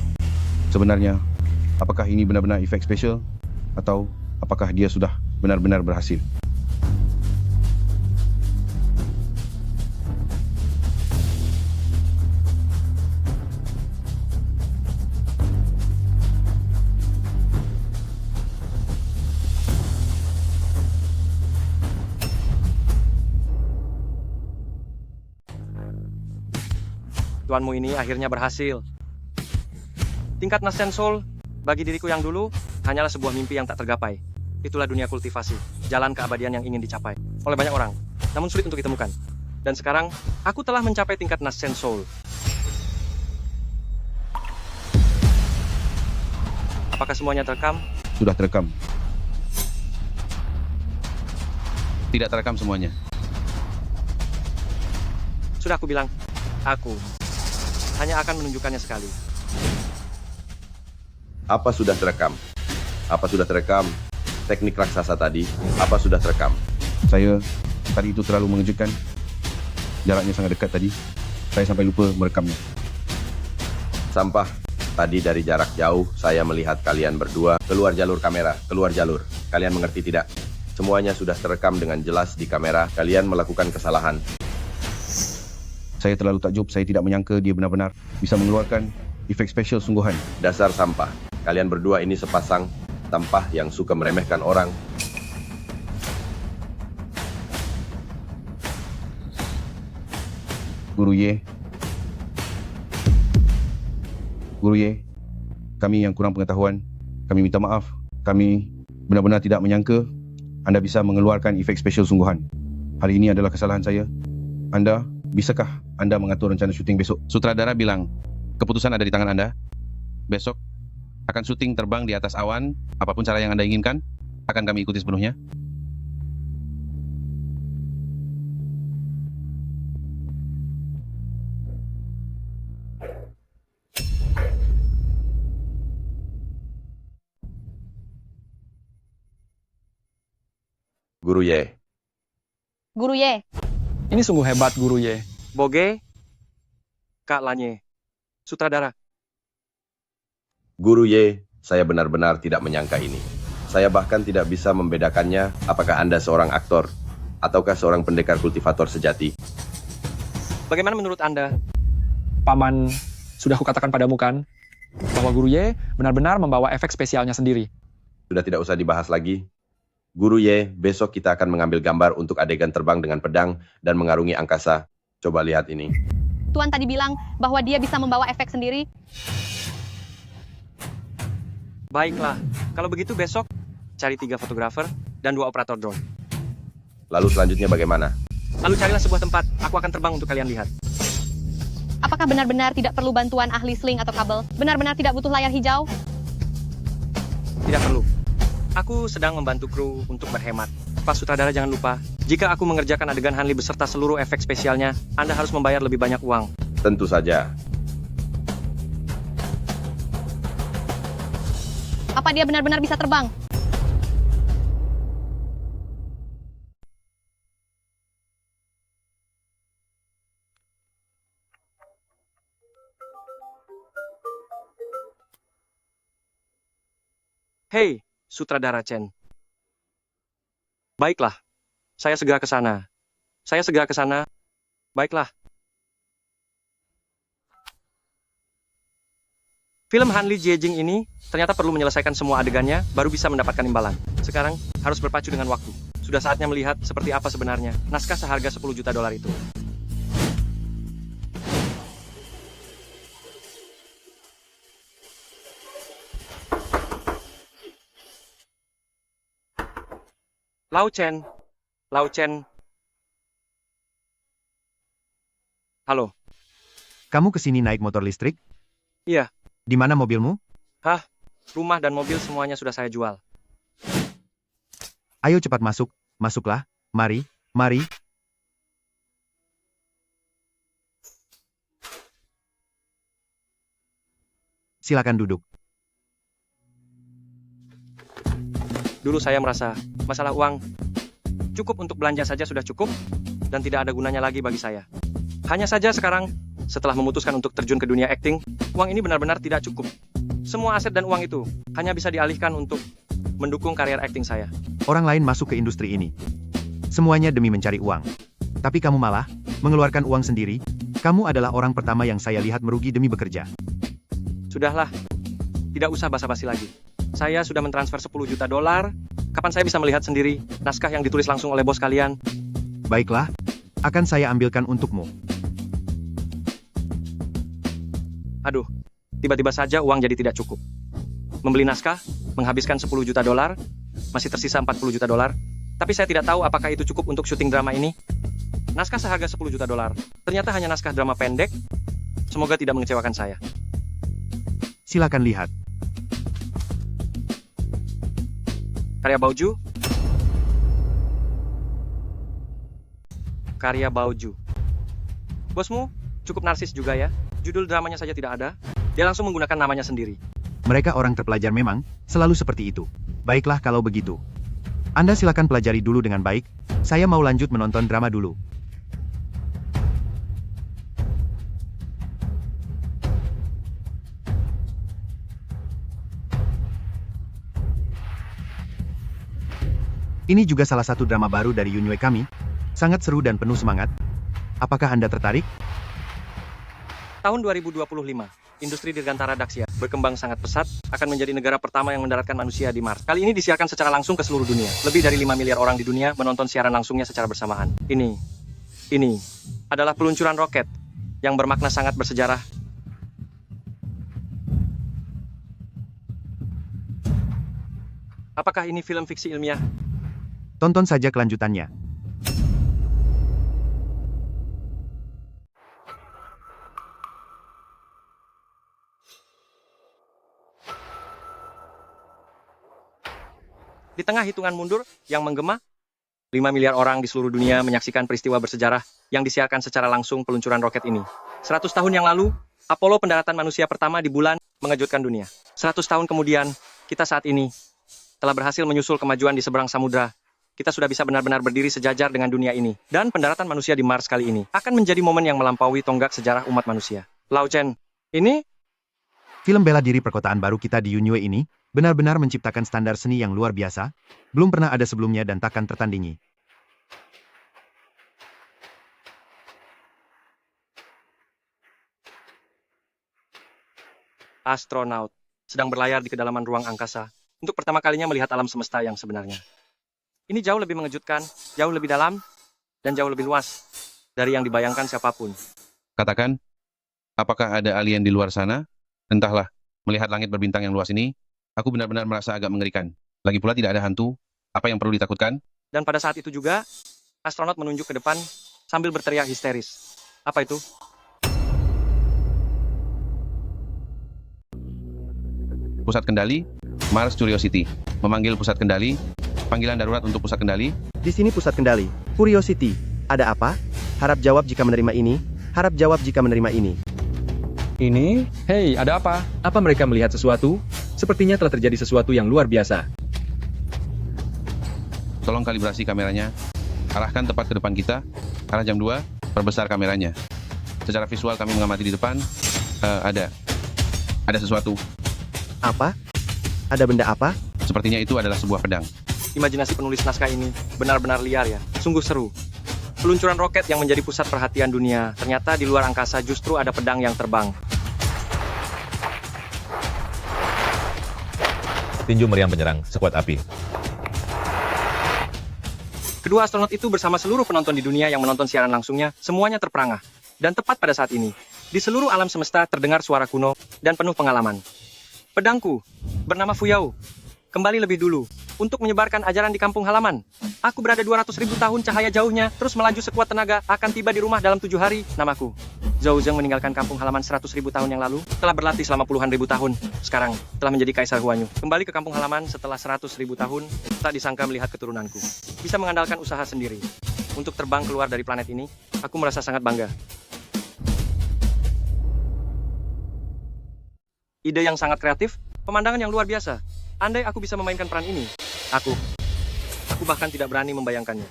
Sebenarnya, apakah ini benar-benar efek spesial atau apakah dia sudah benar-benar berhasil? Tuanmu ini akhirnya berhasil. Tingkat Nascent Soul, bagi diriku yang dulu, hanyalah sebuah mimpi yang tak tergapai. Itulah dunia kultivasi, jalan keabadian yang ingin dicapai oleh banyak orang, namun sulit untuk ditemukan. Dan sekarang, aku telah mencapai tingkat Nascent Soul. Apakah semuanya terekam? Sudah terekam. Tidak terekam semuanya. Sudah aku bilang, aku hanya akan menunjukkannya sekali. Apa sudah terekam? Apa sudah terekam? Teknik raksasa tadi, apa sudah terekam? Tadi itu terlalu mengejutkan. Jaraknya sangat dekat tadi. Saya sampai lupa merekamnya. Sampah. Tadi dari jarak jauh, saya melihat kalian berdua keluar jalur kamera, keluar jalur. Kalian mengerti tidak? Semuanya sudah terekam dengan jelas di kamera. Kalian melakukan kesalahan. Saya terlalu takjub, saya tidak menyangka dia benar-benar bisa mengeluarkan efek spesial sungguhan. Dasar sampah. Kalian berdua ini sepasang sampah yang suka meremehkan orang. Guru Ye, kami yang kurang pengetahuan, kami minta maaf. Kami benar-benar tidak menyangka Anda bisa mengeluarkan efek spesial sungguhan. Hari ini adalah kesalahan saya. Bisakah Anda mengatur rencana syuting besok? Sutradara bilang, keputusan ada di tangan Anda. Besok akan syuting terbang di atas awan, apapun cara yang Anda inginkan, akan kami ikuti sepenuhnya. Guru Ye. Guru Ye. Ini sungguh hebat, Guru Ye. Boge, Kak Lanye, sutradara. Guru Ye, saya benar-benar tidak menyangka ini. Saya bahkan tidak bisa membedakannya apakah Anda seorang aktor ataukah seorang pendekar kultivator sejati. Bagaimana menurut Anda? Paman, sudah kukatakan padamu kan, bahwa Guru Ye benar-benar membawa efek spesialnya sendiri. Sudah tidak usah dibahas lagi. Guru Ye, besok kita akan mengambil gambar untuk adegan terbang dengan pedang dan mengarungi angkasa. Coba lihat ini. Tuan tadi bilang bahwa dia bisa membawa efek sendiri. Baiklah, kalau begitu besok cari 3 fotografer dan 2 operator drone. Lalu selanjutnya bagaimana? Lalu carilah sebuah tempat, aku akan terbang untuk kalian lihat. Apakah benar-benar tidak perlu bantuan ahli sling atau kabel? Benar-benar tidak butuh layar hijau? Tidak perlu. Aku sedang membantu kru untuk berhemat. Pak sutradara, jangan lupa, jika aku mengerjakan adegan Hanli beserta seluruh efek spesialnya, Anda harus membayar lebih banyak uang. Tentu saja. Apa dia benar-benar bisa terbang? Hei, sutradara Chen. Baiklah, saya segera ke sana. Baiklah. Film Hanli Jiejing ini ternyata perlu menyelesaikan semua adegannya baru bisa mendapatkan imbalan. Sekarang harus berpacu dengan waktu. Sudah saatnya melihat seperti apa sebenarnya naskah seharga 10 juta dolar itu. Lau Chen. Lau Chen. Halo. Kamu kesini naik motor listrik? Iya. Di mana mobilmu? Hah? Rumah dan mobil semuanya sudah saya jual. Ayo cepat masuk, masuklah. Mari, mari. Silakan duduk. Dulu saya merasa masalah uang cukup untuk belanja saja sudah cukup dan tidak ada gunanya lagi bagi saya. Hanya saja sekarang, setelah memutuskan untuk terjun ke dunia akting, uang ini benar-benar tidak cukup. Semua aset dan uang itu hanya bisa dialihkan untuk mendukung karier akting saya. Orang lain masuk ke industri ini. Semuanya demi mencari uang. Tapi kamu malah mengeluarkan uang sendiri. Kamu adalah orang pertama yang saya lihat merugi demi bekerja. Sudahlah, tidak usah basa-basi lagi. Saya sudah mentransfer 10 juta dolar. Kapan saya bisa melihat sendiri naskah yang ditulis langsung oleh bos kalian? Baiklah, akan saya ambilkan untukmu. Aduh, tiba-tiba saja uang jadi tidak cukup. Membeli naskah, menghabiskan 10 juta dolar, masih tersisa 40 juta dolar. Tapi saya tidak tahu apakah itu cukup untuk syuting drama ini. Naskah seharga 10 juta dolar, ternyata hanya naskah drama pendek. Semoga tidak mengecewakan saya. Silakan lihat. Karya Bauju. Karya Bauju. Bosmu cukup narsis juga ya. Judul dramanya saja tidak ada. Dia langsung menggunakan namanya sendiri. Mereka orang terpelajar memang, selalu seperti itu. Baiklah kalau begitu. Anda silakan pelajari dulu dengan baik. Saya mau lanjut menonton drama dulu. Ini juga salah satu drama baru dari Yunwei kami. Sangat seru dan penuh semangat. Apakah Anda tertarik? Tahun 2025, industri dirgantara Daxia berkembang sangat pesat, akan menjadi negara pertama yang mendaratkan manusia di Mars. Kali ini disiarkan secara langsung ke seluruh dunia. Lebih dari 5 miliar orang di dunia menonton siaran langsungnya secara bersamaan. Ini adalah peluncuran roket yang bermakna sangat bersejarah. Apakah ini film fiksi ilmiah? Tonton saja kelanjutannya. Di tengah hitungan mundur yang menggema, 5 miliar orang di seluruh dunia menyaksikan peristiwa bersejarah yang disiarkan secara langsung peluncuran roket ini. 100 tahun yang lalu, Apollo pendaratan manusia pertama di bulan mengejutkan dunia. 100 tahun kemudian, kita saat ini telah berhasil menyusul kemajuan di seberang samudra. Kita sudah bisa benar-benar berdiri sejajar dengan dunia ini. Dan pendaratan manusia di Mars kali ini akan menjadi momen yang melampaui tonggak sejarah umat manusia. Lau Chen, ini film bela diri perkotaan baru kita di Yunwei ini benar-benar menciptakan standar seni yang luar biasa, belum pernah ada sebelumnya dan takkan tertandingi. Astronaut sedang berlayar di kedalaman ruang angkasa untuk pertama kalinya melihat alam semesta yang sebenarnya. Ini jauh lebih mengejutkan, jauh lebih dalam, dan jauh lebih luas dari yang dibayangkan siapapun. Katakan, apakah ada alien di luar sana? Entahlah, melihat langit berbintang yang luas ini, aku benar-benar merasa agak mengerikan. Lagi pula tidak ada hantu, apa yang perlu ditakutkan? Dan pada saat itu juga, astronot menunjuk ke depan sambil berteriak histeris. Apa itu? Pusat kendali, Mars Curiosity. Memanggil pusat kendali, panggilan darurat untuk pusat kendali. Di sini pusat kendali, Curiosity. Ada apa? Harap jawab jika menerima ini. Harap jawab jika menerima ini. Ini? Hei, ada apa? Apa mereka melihat sesuatu? Sepertinya telah terjadi sesuatu yang luar biasa. Tolong kalibrasi kameranya. Arahkan tepat ke depan kita. Arah jam 2, perbesar kameranya. Secara visual kami mengamati di depan. Ada sesuatu. Apa? Ada benda apa? Sepertinya itu adalah sebuah pedang. Imajinasi penulis naskah ini benar-benar liar ya. Sungguh seru. Peluncuran roket yang menjadi pusat perhatian dunia. Ternyata di luar angkasa justru ada pedang yang terbang. Tinju meriam penyerang, sekuat api. Kedua astronot itu bersama seluruh penonton di dunia yang menonton siaran langsungnya, semuanya terperangah. Dan tepat pada saat ini, di seluruh alam semesta terdengar suara kuno dan penuh pengalaman. Pedangku, bernama Fuyao, kembali lebih dulu. untuk menyebarkan ajaran di kampung halaman. Aku berada 200.000 tahun cahaya jauhnya, terus melaju sekuat tenaga, akan tiba di rumah dalam 7 hari. Namaku Zhou Zeng, meninggalkan kampung halaman 100.000 tahun yang lalu, telah berlatih selama puluhan ribu tahun. Sekarang, telah menjadi Kaisar Huanyu. Kembali ke kampung halaman setelah 100.000 tahun, tak disangka melihat keturunanku. Bisa mengandalkan usaha sendiri. Untuk terbang keluar dari planet ini, aku merasa sangat bangga. Ide yang sangat kreatif, pemandangan yang luar biasa. Andai aku bisa memainkan peran ini, aku bahkan tidak berani membayangkannya.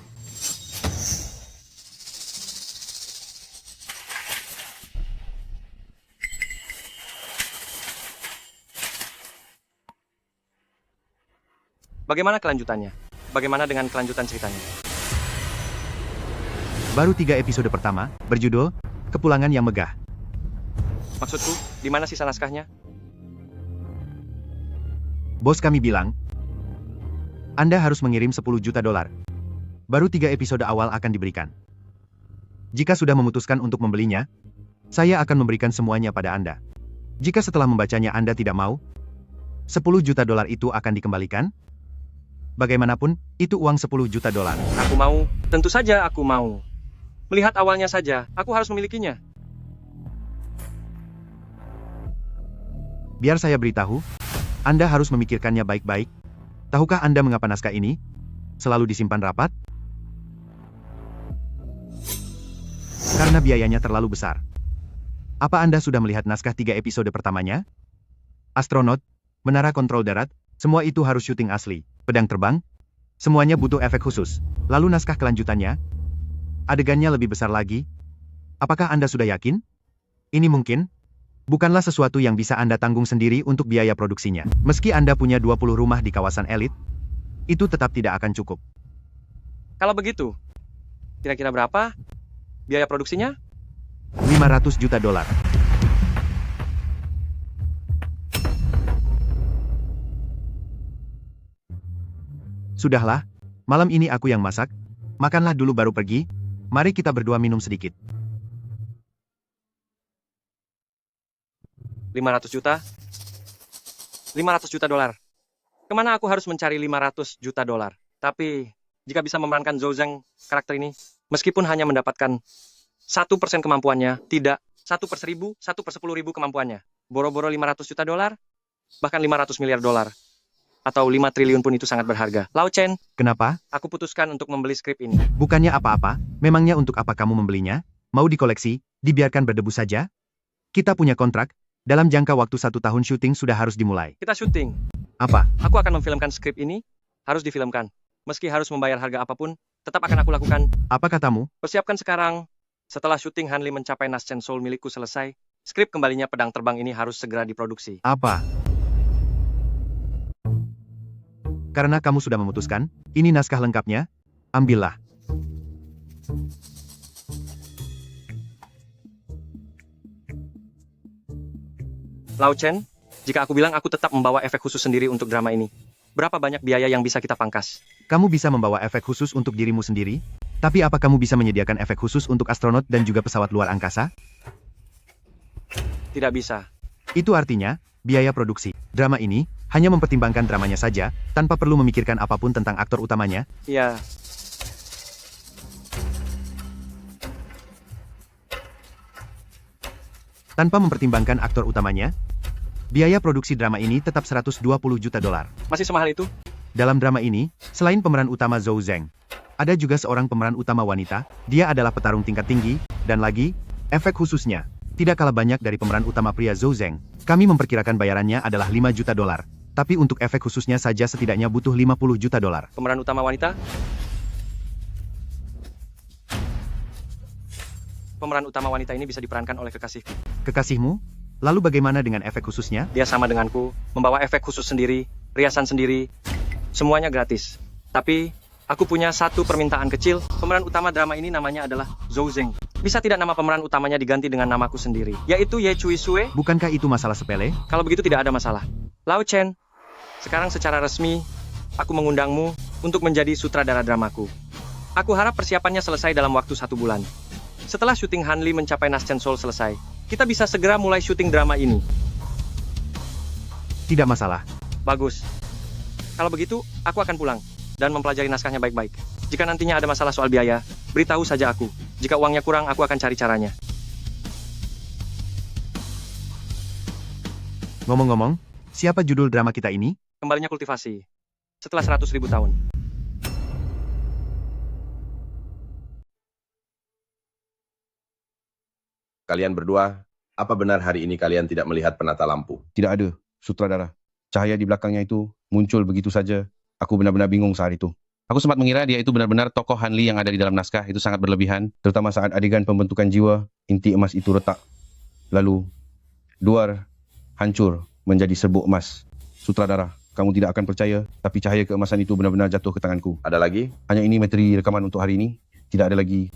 Bagaimana kelanjutannya? Bagaimana dengan kelanjutan ceritanya? Baru 3 episode pertama, berjudul Kepulangan yang Megah. Maksudku, di mana sisa naskahnya? Bos kami bilang, Anda harus mengirim 10 juta dolar. Baru 3 episode awal akan diberikan. Jika sudah memutuskan untuk membelinya, saya akan memberikan semuanya pada Anda. Jika setelah membacanya Anda tidak mau, 10 juta dolar itu akan dikembalikan. Bagaimanapun, itu uang 10 juta dolar. Aku mau, tentu saja aku mau. Melihat awalnya saja, aku harus memilikinya. Biar saya beritahu, Anda harus memikirkannya baik-baik. Tahukah Anda mengapa naskah ini selalu disimpan rapat? Karena biayanya terlalu besar. Apa Anda sudah melihat naskah 3 episode pertamanya? Astronot, menara kontrol darat, semua itu harus syuting asli. Pedang terbang, semuanya butuh efek khusus. Lalu naskah kelanjutannya, adegannya lebih besar lagi. Apakah Anda sudah yakin? Ini mungkin bukanlah sesuatu yang bisa Anda tanggung sendiri untuk biaya produksinya. Meski Anda punya 20 rumah di kawasan elit, itu tetap tidak akan cukup. Kalau begitu, kira-kira berapa biaya produksinya? 500 juta dolar. Sudahlah, malam ini aku yang masak. Makanlah dulu baru pergi. Mari kita berdua minum sedikit. 500 juta? 500 juta dolar. Kemana aku harus mencari 500 juta dolar? Tapi, jika bisa memerankan Zhou Zeng, karakter ini, meskipun hanya mendapatkan 1% kemampuannya, tidak 1/1000, 1/10.000 kemampuannya. Boro-boro 500 juta dolar, bahkan 500 miliar dolar. Atau 5 triliun pun itu sangat berharga. Lao Chen, kenapa? Aku putuskan untuk membeli skrip ini. Bukannya apa-apa, memangnya untuk apa kamu membelinya? Mau dikoleksi, dibiarkan berdebu saja? Kita punya kontrak. Dalam jangka waktu 1 tahun syuting sudah harus dimulai. Kita syuting. Apa? Aku akan memfilmkan skrip ini, harus difilmkan. Meski harus membayar harga apapun, tetap akan aku lakukan. Apa katamu? Persiapkan sekarang. Setelah syuting Hanli mencapai Naschen Soul milikku selesai, skrip kembalinya pedang terbang ini harus segera diproduksi. Apa? Karena kamu sudah memutuskan, ini naskah lengkapnya, ambillah. Lao Chen, jika aku bilang aku tetap membawa efek khusus sendiri untuk drama ini, berapa banyak biaya yang bisa kita pangkas? Kamu bisa membawa efek khusus untuk dirimu sendiri? Tapi apa kamu bisa menyediakan efek khusus untuk astronot dan juga pesawat luar angkasa? Tidak bisa. Itu artinya, biaya produksi. Drama ini, hanya mempertimbangkan dramanya saja, tanpa perlu memikirkan apapun tentang aktor utamanya. Iya. Tanpa mempertimbangkan aktor utamanya, biaya produksi drama ini tetap 120 juta dolar. Masih semahal itu? Dalam drama ini, selain pemeran utama Zhou Zeng, ada juga seorang pemeran utama wanita, dia adalah petarung tingkat tinggi, dan lagi, efek khususnya tidak kalah banyak dari pemeran utama pria Zhou Zeng. Kami memperkirakan bayarannya adalah 5 juta dolar, tapi untuk efek khususnya saja setidaknya butuh 50 juta dolar. Pemeran utama wanita? Pemeran utama wanita ini bisa diperankan oleh kekasihku. Kekasihmu? Lalu bagaimana dengan efek khususnya? Dia sama denganku, membawa efek khusus sendiri, riasan sendiri, semuanya gratis. Tapi, aku punya satu permintaan kecil, pemeran utama drama ini namanya adalah Zhou Zeng. Bisa tidak nama pemeran utamanya diganti dengan namaku sendiri, yaitu Ye Cui Sue? Bukankah itu masalah sepele? Kalau begitu tidak ada masalah. Lao Chen, sekarang secara resmi, aku mengundangmu untuk menjadi sutradara dramaku. Aku harap persiapannya selesai dalam waktu 1 bulan. Setelah syuting Hanli mencapai Naschen Soul selesai, kita bisa segera mulai syuting drama ini. Tidak masalah. Bagus. Kalau begitu, aku akan pulang dan mempelajari naskahnya baik-baik. Jika nantinya ada masalah soal biaya, beritahu saja aku. Jika uangnya kurang, aku akan cari caranya. Ngomong-ngomong, siapa judul drama kita ini? Kembalinya kultivasi. Setelah 100.000 tahun. Kalian berdua, apa benar hari ini kalian tidak melihat penata lampu? Tidak ada, sutradara. Cahaya di belakangnya itu muncul begitu saja. Aku benar-benar bingung saat itu. Aku sempat mengira dia itu benar-benar tokoh Hanli yang ada di dalam naskah itu sangat berlebihan, terutama saat adegan pembentukan jiwa, inti emas itu retak. Lalu, Duar hancur menjadi serbuk emas. Sutradara, kamu tidak akan percaya, tapi cahaya keemasan itu benar-benar jatuh ke tanganku. Ada lagi? Hanya ini materi rekaman untuk hari ini. Tidak ada lagi.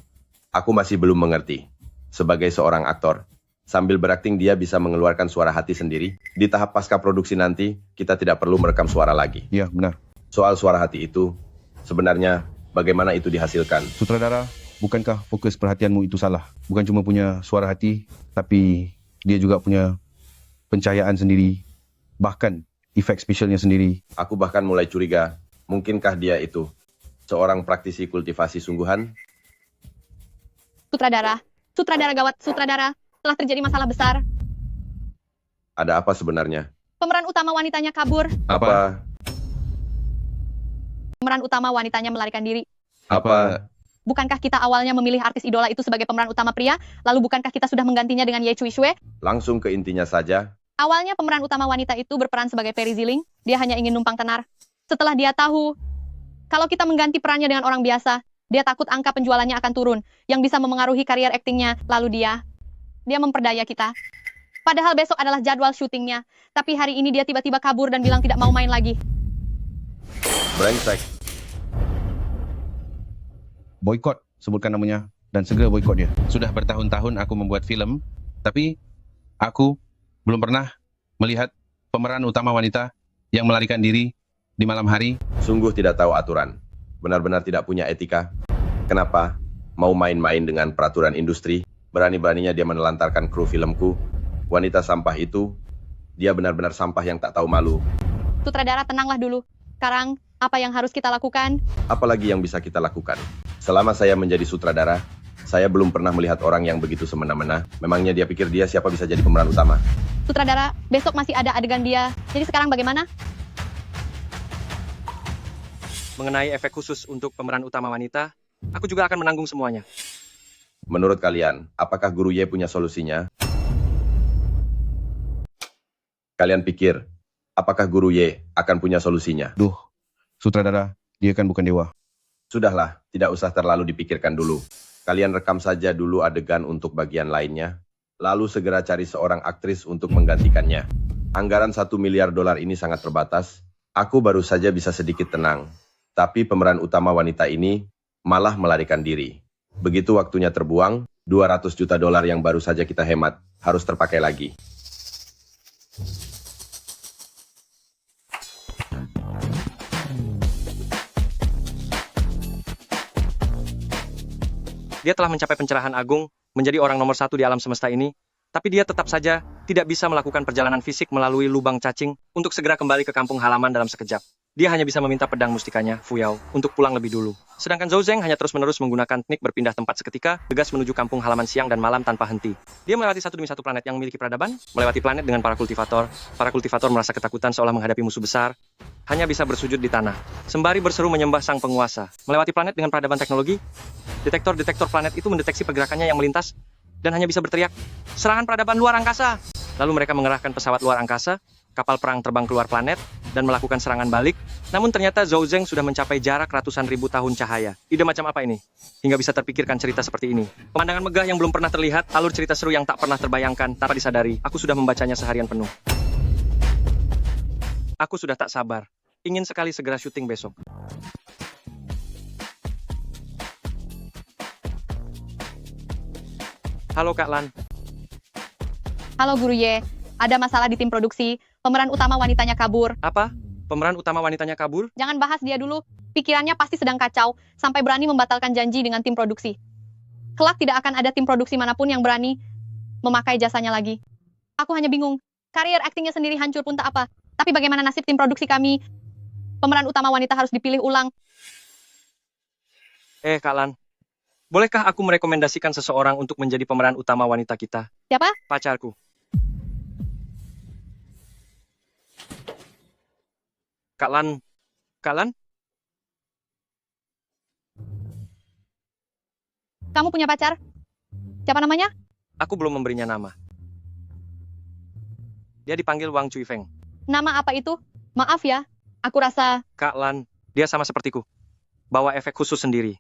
Aku masih belum mengerti. Sebagai seorang aktor, sambil berakting dia bisa mengeluarkan suara hati sendiri. Di tahap pasca produksi nanti, kita tidak perlu merekam suara lagi. Iya, benar. Soal suara hati itu, sebenarnya bagaimana itu dihasilkan? Sutradara, bukankah fokus perhatianmu itu salah? Bukan cuma punya suara hati, tapi dia juga punya pencahayaan sendiri, bahkan efek spesialnya sendiri. Aku bahkan mulai curiga, mungkinkah dia itu seorang praktisi kultivasi sungguhan? Sutradara gawat, sutradara. Telah terjadi masalah besar. Ada apa sebenarnya? Pemeran utama wanitanya kabur. Apa? Pemeran utama wanitanya melarikan diri. Apa? Bukankah kita awalnya memilih artis idola itu sebagai pemeran utama pria? Lalu bukankah kita sudah menggantinya dengan Ye Cui Shue? Langsung ke intinya saja. Awalnya pemeran utama wanita itu berperan sebagai Peri Ziling. Dia hanya ingin numpang tenar. Setelah dia tahu, kalau kita mengganti perannya dengan orang biasa, dia takut angka penjualannya akan turun, yang bisa memengaruhi karier aktingnya. Lalu dia memperdaya kita. Padahal besok adalah jadwal syutingnya. Tapi hari ini dia tiba-tiba kabur dan bilang tidak mau main lagi. Brengsek. Boykot, sebutkan namanya, dan segera boykot dia. Sudah bertahun-tahun aku membuat film, tapi aku belum pernah melihat pemeran utama wanita yang melarikan diri di malam hari. Sungguh tidak tahu aturan. Benar-benar tidak punya etika. Kenapa? Mau main-main dengan peraturan industri? Berani-beraninya dia menelantarkan kru filmku. Wanita sampah itu, dia benar-benar sampah yang tak tahu malu. Sutradara, tenanglah dulu. Sekarang, apa yang harus kita lakukan? Apalagi yang bisa kita lakukan? Selama saya menjadi sutradara, saya belum pernah melihat orang yang begitu semena-mena. Memangnya dia pikir dia siapa bisa jadi pemeran utama? Sutradara, besok masih ada adegan dia. Jadi sekarang bagaimana? Mengenai efek khusus untuk pemeran utama wanita, aku juga akan menanggung semuanya. Menurut kalian, apakah Guru Ye punya solusinya? Kalian pikir, apakah Guru Ye akan punya solusinya? Duh, sutradara, dia kan bukan dewa. Sudahlah, tidak usah terlalu dipikirkan dulu. Kalian rekam saja dulu adegan untuk bagian lainnya, lalu segera cari seorang aktris untuk menggantikannya. Anggaran $1 miliar ini sangat terbatas. Aku baru saja bisa sedikit tenang. Tapi pemeran utama wanita ini malah melarikan diri. Begitu waktunya terbuang, $200 juta yang baru saja kita hemat harus terpakai lagi. Dia telah mencapai pencerahan agung, menjadi orang nomor 1 di alam semesta ini, tapi dia tetap saja tidak bisa melakukan perjalanan fisik melalui lubang cacing untuk segera kembali ke kampung halaman dalam sekejap. Dia hanya bisa meminta pedang mustikanya, Fuyao, untuk pulang lebih dulu. Sedangkan Zhou Zeng hanya terus-menerus menggunakan teknik berpindah tempat seketika, tegas menuju kampung halaman siang dan malam tanpa henti. Dia melewati satu demi satu planet yang memiliki peradaban, melewati planet dengan para kultivator. Para kultivator merasa ketakutan seolah menghadapi musuh besar, hanya bisa bersujud di tanah, sembari berseru menyembah sang penguasa. Melewati planet dengan peradaban teknologi, detektor-detektor planet itu mendeteksi pergerakannya yang melintas, dan hanya bisa berteriak, "Serangan peradaban luar angkasa!" Lalu mereka mengerahkan pesawat luar angkasa, kapal perang terbang keluar planet, dan melakukan serangan balik. Namun ternyata Zhou Zeng sudah mencapai jarak ratusan ribu tahun cahaya. Ide macam apa ini? Hingga bisa terpikirkan cerita seperti ini. Pemandangan megah yang belum pernah terlihat, alur cerita seru yang tak pernah terbayangkan, tanpa disadari, aku sudah membacanya seharian penuh. Aku sudah tak sabar. Ingin sekali segera syuting besok. Halo Kak Lan. Halo Guru Ye, ada masalah di tim produksi. Pemeran utama wanitanya kabur. Apa? Pemeran utama wanitanya kabur? Jangan bahas dia dulu. Pikirannya pasti sedang kacau, sampai berani membatalkan janji dengan tim produksi. Kelak tidak akan ada tim produksi manapun yang berani memakai jasanya lagi. Aku hanya bingung. Karier aktingnya sendiri hancur pun tak apa. Tapi bagaimana nasib tim produksi kami? Pemeran utama wanita harus dipilih ulang. Kak Lan. Bolehkah aku merekomendasikan seseorang untuk menjadi pemeran utama wanita kita? Siapa? Pacarku. Kak Lan. Kak Lan? Kamu punya pacar? Siapa namanya? Aku belum memberinya nama. Dia dipanggil Wang Cui Feng. Nama apa itu? Maaf ya, aku rasa... Kak Lan, dia sama sepertiku. Bawa efek khusus sendiri.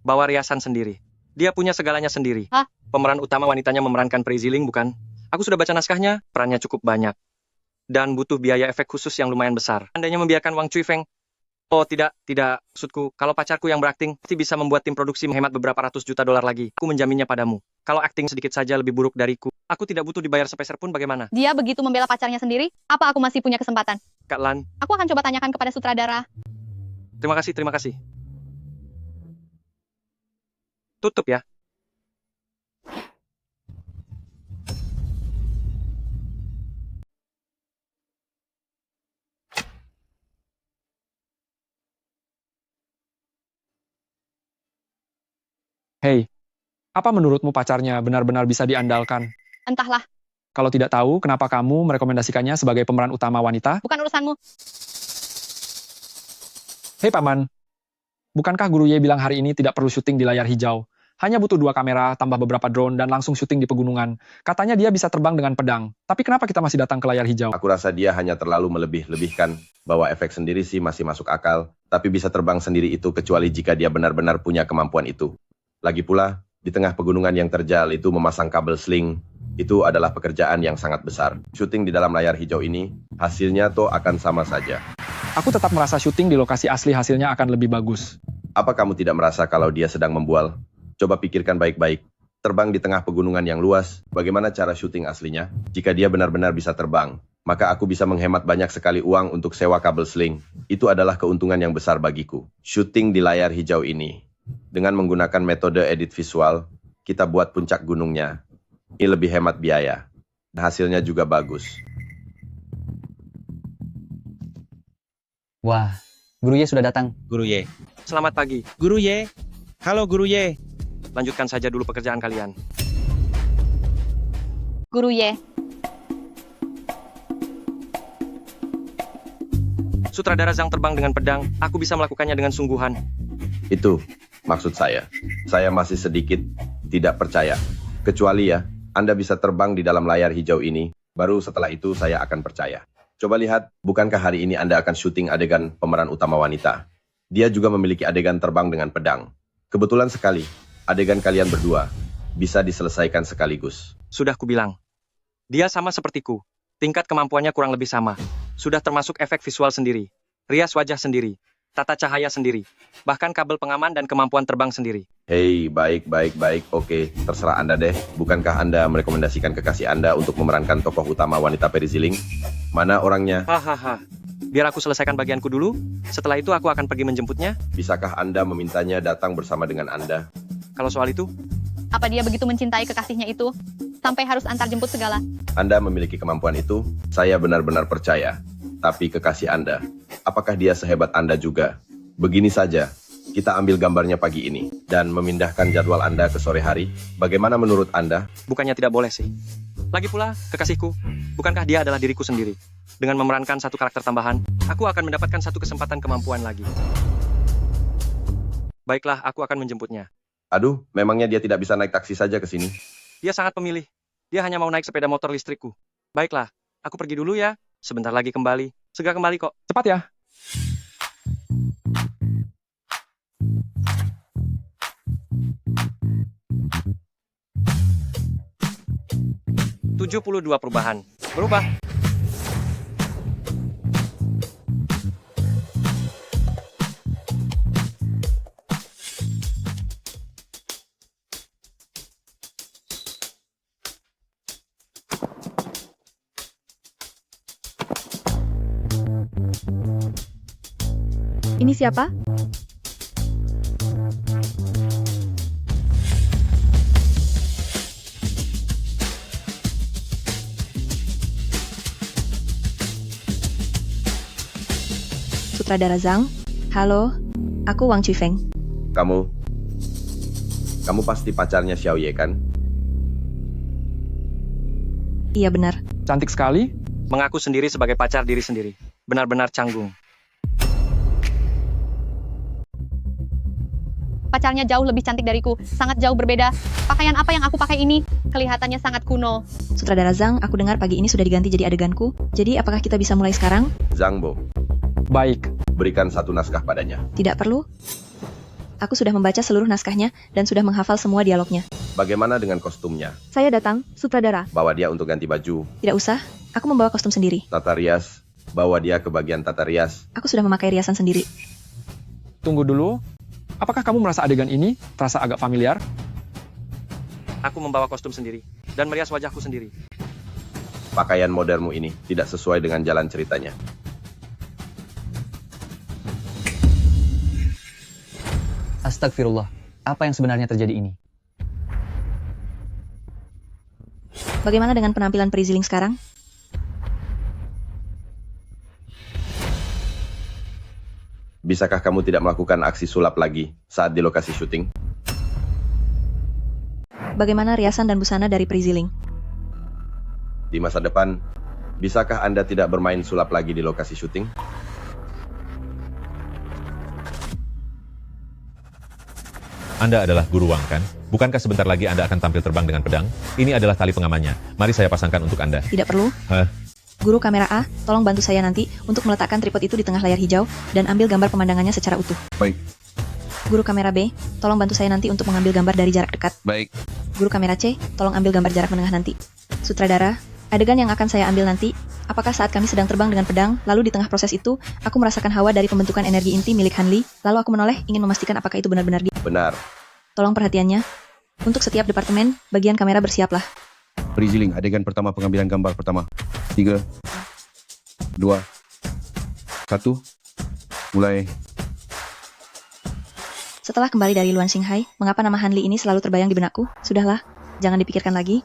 Bawa riasan sendiri. Dia punya segalanya sendiri. Hah? Pemeran utama wanitanya memerankan Prei Ziling, bukan? Aku sudah baca naskahnya, perannya cukup banyak. Dan butuh biaya efek khusus yang lumayan besar. Andainya membiarkan Wang Cui Feng... Oh, tidak. Maksudku, kalau pacarku yang berakting, pasti bisa membuat tim produksi menghemat beberapa ratus juta dolar lagi. Aku menjaminnya padamu. Kalau akting sedikit saja lebih buruk dariku, aku tidak butuh dibayar sepeser pun bagaimana? Dia begitu membela pacarnya sendiri, apa aku masih punya kesempatan? Kak Lan. Aku akan coba tanyakan kepada sutradara. Terima kasih. Tutup ya. Hei, apa menurutmu pacarnya benar-benar bisa diandalkan? Entahlah, Kalau tidak tahu, kenapa kamu merekomendasikannya sebagai pemeran utama wanita? bukan urusanmu. Hei Paman, bukankah Guru Ye bilang hari ini tidak perlu syuting di layar hijau? Hanya butuh 2 kamera, tambah beberapa drone, dan langsung syuting di pegunungan. Katanya dia bisa terbang dengan pedang. Tapi kenapa kita masih datang ke layar hijau? Aku rasa dia hanya terlalu melebih-lebihkan. Bawa efek sendiri sih masih masuk akal. Tapi bisa terbang sendiri itu kecuali jika dia benar-benar punya kemampuan itu. Lagi pula, di tengah pegunungan yang terjal itu memasang kabel sling, itu adalah pekerjaan yang sangat besar. Syuting di dalam layar hijau ini, hasilnya toh akan sama saja. Aku tetap merasa syuting di lokasi asli hasilnya akan lebih bagus. Apa kamu tidak merasa kalau dia sedang membual? Coba pikirkan baik-baik. Terbang di tengah pegunungan yang luas, bagaimana cara syuting aslinya? Jika dia benar-benar bisa terbang, maka aku bisa menghemat banyak sekali uang untuk sewa kabel sling. Itu adalah keuntungan yang besar bagiku. Syuting di layar hijau ini, dengan menggunakan metode edit visual, kita buat puncak gunungnya. Ini lebih hemat biaya. Hasilnya juga bagus. Wah, Guru Ye sudah datang. Guru Ye. Selamat pagi. Guru Ye. Halo Guru Ye. Lanjutkan saja dulu pekerjaan kalian. Guru Ye. Sutradara Zhang terbang dengan pedang, aku bisa melakukannya dengan sungguhan. Itu maksud saya. Saya masih sedikit tidak percaya. Kecuali ya, Anda bisa terbang di dalam layar hijau ini, baru setelah itu saya akan percaya. Coba lihat, bukankah hari ini Anda akan syuting adegan pemeran utama wanita? Dia juga memiliki adegan terbang dengan pedang. Kebetulan sekali, adegan kalian berdua bisa diselesaikan sekaligus. Sudah kubilang. Dia sama sepertiku. Tingkat kemampuannya kurang lebih sama. Sudah termasuk efek visual sendiri. Rias wajah sendiri. Tata cahaya sendiri. Bahkan kabel pengaman dan kemampuan terbang sendiri. Hei, baik. Oke, terserah Anda deh. Bukankah Anda merekomendasikan kekasih Anda untuk memerankan tokoh utama wanita Prei Ziling? Mana orangnya? Hahaha. Biar aku selesaikan bagianku dulu. Setelah itu aku akan pergi menjemputnya. Bisakah Anda memintanya datang bersama dengan Anda? Kalau soal itu, Apa dia begitu mencintai kekasihnya itu, sampai harus antar jemput segala? Anda memiliki kemampuan itu, saya benar-benar percaya. Tapi kekasih Anda, apakah dia sehebat Anda juga? Begini saja, kita ambil gambarnya pagi ini, dan memindahkan jadwal Anda ke sore hari. Bagaimana menurut Anda? bukannya tidak boleh sih. Lagi pula, kekasihku, bukankah dia adalah diriku sendiri? Dengan memerankan satu karakter tambahan, aku akan mendapatkan satu kesempatan kemampuan lagi. Baiklah, aku akan menjemputnya. Aduh, memangnya dia tidak bisa naik taksi saja ke sini? Dia sangat pemilih. Dia hanya mau naik sepeda motor listrikku. Baiklah, aku pergi dulu ya. Sebentar lagi kembali. Segera kembali kok. Cepat ya. ...72 perubahan. Berubah. Ini siapa? Sutradara Zhang. Halo, aku Wang Qifeng. Kamu pasti pacarnya Xiao Ye kan? Iya benar. Cantik sekali. Mengaku sendiri sebagai pacar diri sendiri. Benar-benar canggung. Pacarnya jauh lebih cantik dariku, sangat jauh berbeda. Pakaian apa yang aku pakai ini? Kelihatannya sangat kuno. Sutradara Zhang, aku dengar pagi ini sudah diganti jadi adeganku. Jadi apakah kita bisa mulai sekarang? Zhangbo, Baik. berikan satu naskah padanya. Tidak perlu. Aku sudah membaca seluruh naskahnya dan sudah menghafal semua dialognya. Bagaimana dengan kostumnya? Saya datang, Sutradara. Bawa dia untuk ganti baju. Tidak usah, aku membawa kostum sendiri. Tata rias, bawa dia ke bagian tata rias. Aku sudah memakai riasan sendiri. Tunggu dulu. Apakah kamu merasa adegan ini terasa agak familiar? Aku membawa kostum sendiri dan merias wajahku sendiri. Pakaian modernmu ini tidak sesuai dengan jalan ceritanya. Astagfirullah, apa yang sebenarnya terjadi ini? Bagaimana dengan penampilan Priziling sekarang? Bisakah kamu tidak melakukan aksi sulap lagi saat di lokasi syuting? Bagaimana riasan dan busana dari Priziling? Di masa depan, bisakah Anda tidak bermain sulap lagi di lokasi syuting? Anda adalah guru Wang, kan? Bukankah sebentar lagi Anda akan tampil terbang dengan pedang? Ini adalah tali pengamannya. Mari saya pasangkan untuk Anda. Tidak perlu. Hah? Guru kamera A, tolong bantu saya nanti untuk meletakkan tripod itu di tengah layar hijau dan ambil gambar pemandangannya secara utuh. Baik. Guru kamera B, tolong bantu saya nanti untuk mengambil gambar dari jarak dekat. Baik. Guru kamera C, tolong ambil gambar jarak menengah nanti. Sutradara, adegan yang akan saya ambil nanti, apakah saat kami sedang terbang dengan pedang, lalu di tengah proses itu, aku merasakan hawa dari pembentukan energi inti milik Hanli, lalu aku menoleh ingin memastikan apakah itu benar-benar dia. Benar. Tolong perhatiannya. Untuk setiap departemen, bagian kamera bersiaplah. Priziling, adegan pertama pengambilan gambar pertama. 3, 2, 1, mulai. Setelah kembali dari Luan Xinghai, mengapa nama Hanli ini selalu terbayang di benakku? Sudahlah, jangan dipikirkan lagi.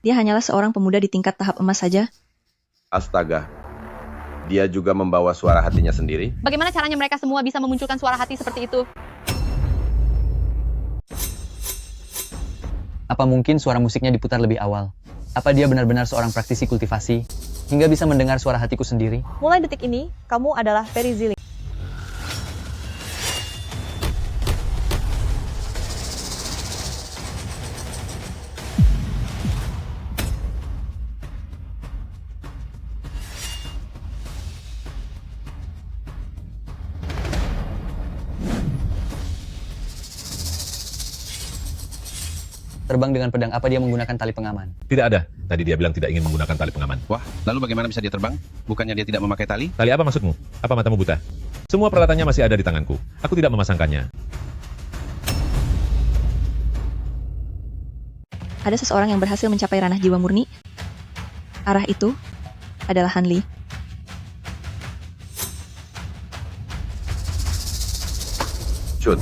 Dia hanyalah seorang pemuda di tingkat tahap emas saja. Astaga. Dia juga membawa suara hatinya sendiri. Bagaimana caranya mereka semua bisa memunculkan suara hati seperti itu? Apa mungkin suara musiknya diputar lebih awal? Apa dia benar-benar seorang praktisi kultivasi, hingga bisa mendengar suara hatiku sendiri? Mulai detik ini, kamu adalah Priziling. Terbang dengan pedang, apa dia menggunakan tali pengaman? Tidak ada. Tadi dia bilang tidak ingin menggunakan tali pengaman. Wah, lalu bagaimana bisa dia terbang? Bukannya dia tidak memakai tali? Tali apa maksudmu? Apa matamu buta? Semua peralatannya masih ada di tanganku. Aku tidak memasangkannya. Ada seseorang yang berhasil mencapai ranah jiwa murni. Arah itu adalah Hanli. Shoot.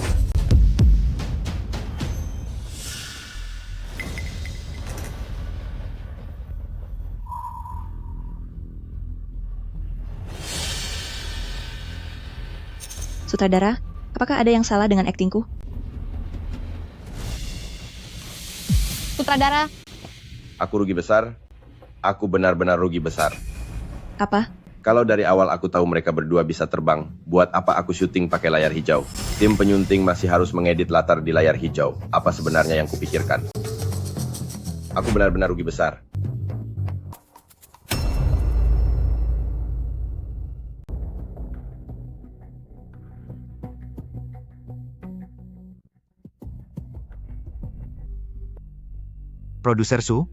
Sutradara, apakah ada yang salah dengan aktingku? Sutradara, Aku rugi besar. Aku benar-benar rugi besar. Apa? Kalau dari awal aku tahu mereka berdua bisa terbang, buat apa aku syuting pakai layar hijau? Tim penyunting masih harus mengedit latar di layar hijau. Apa sebenarnya yang kupikirkan? Aku benar-benar rugi besar. Produser Su,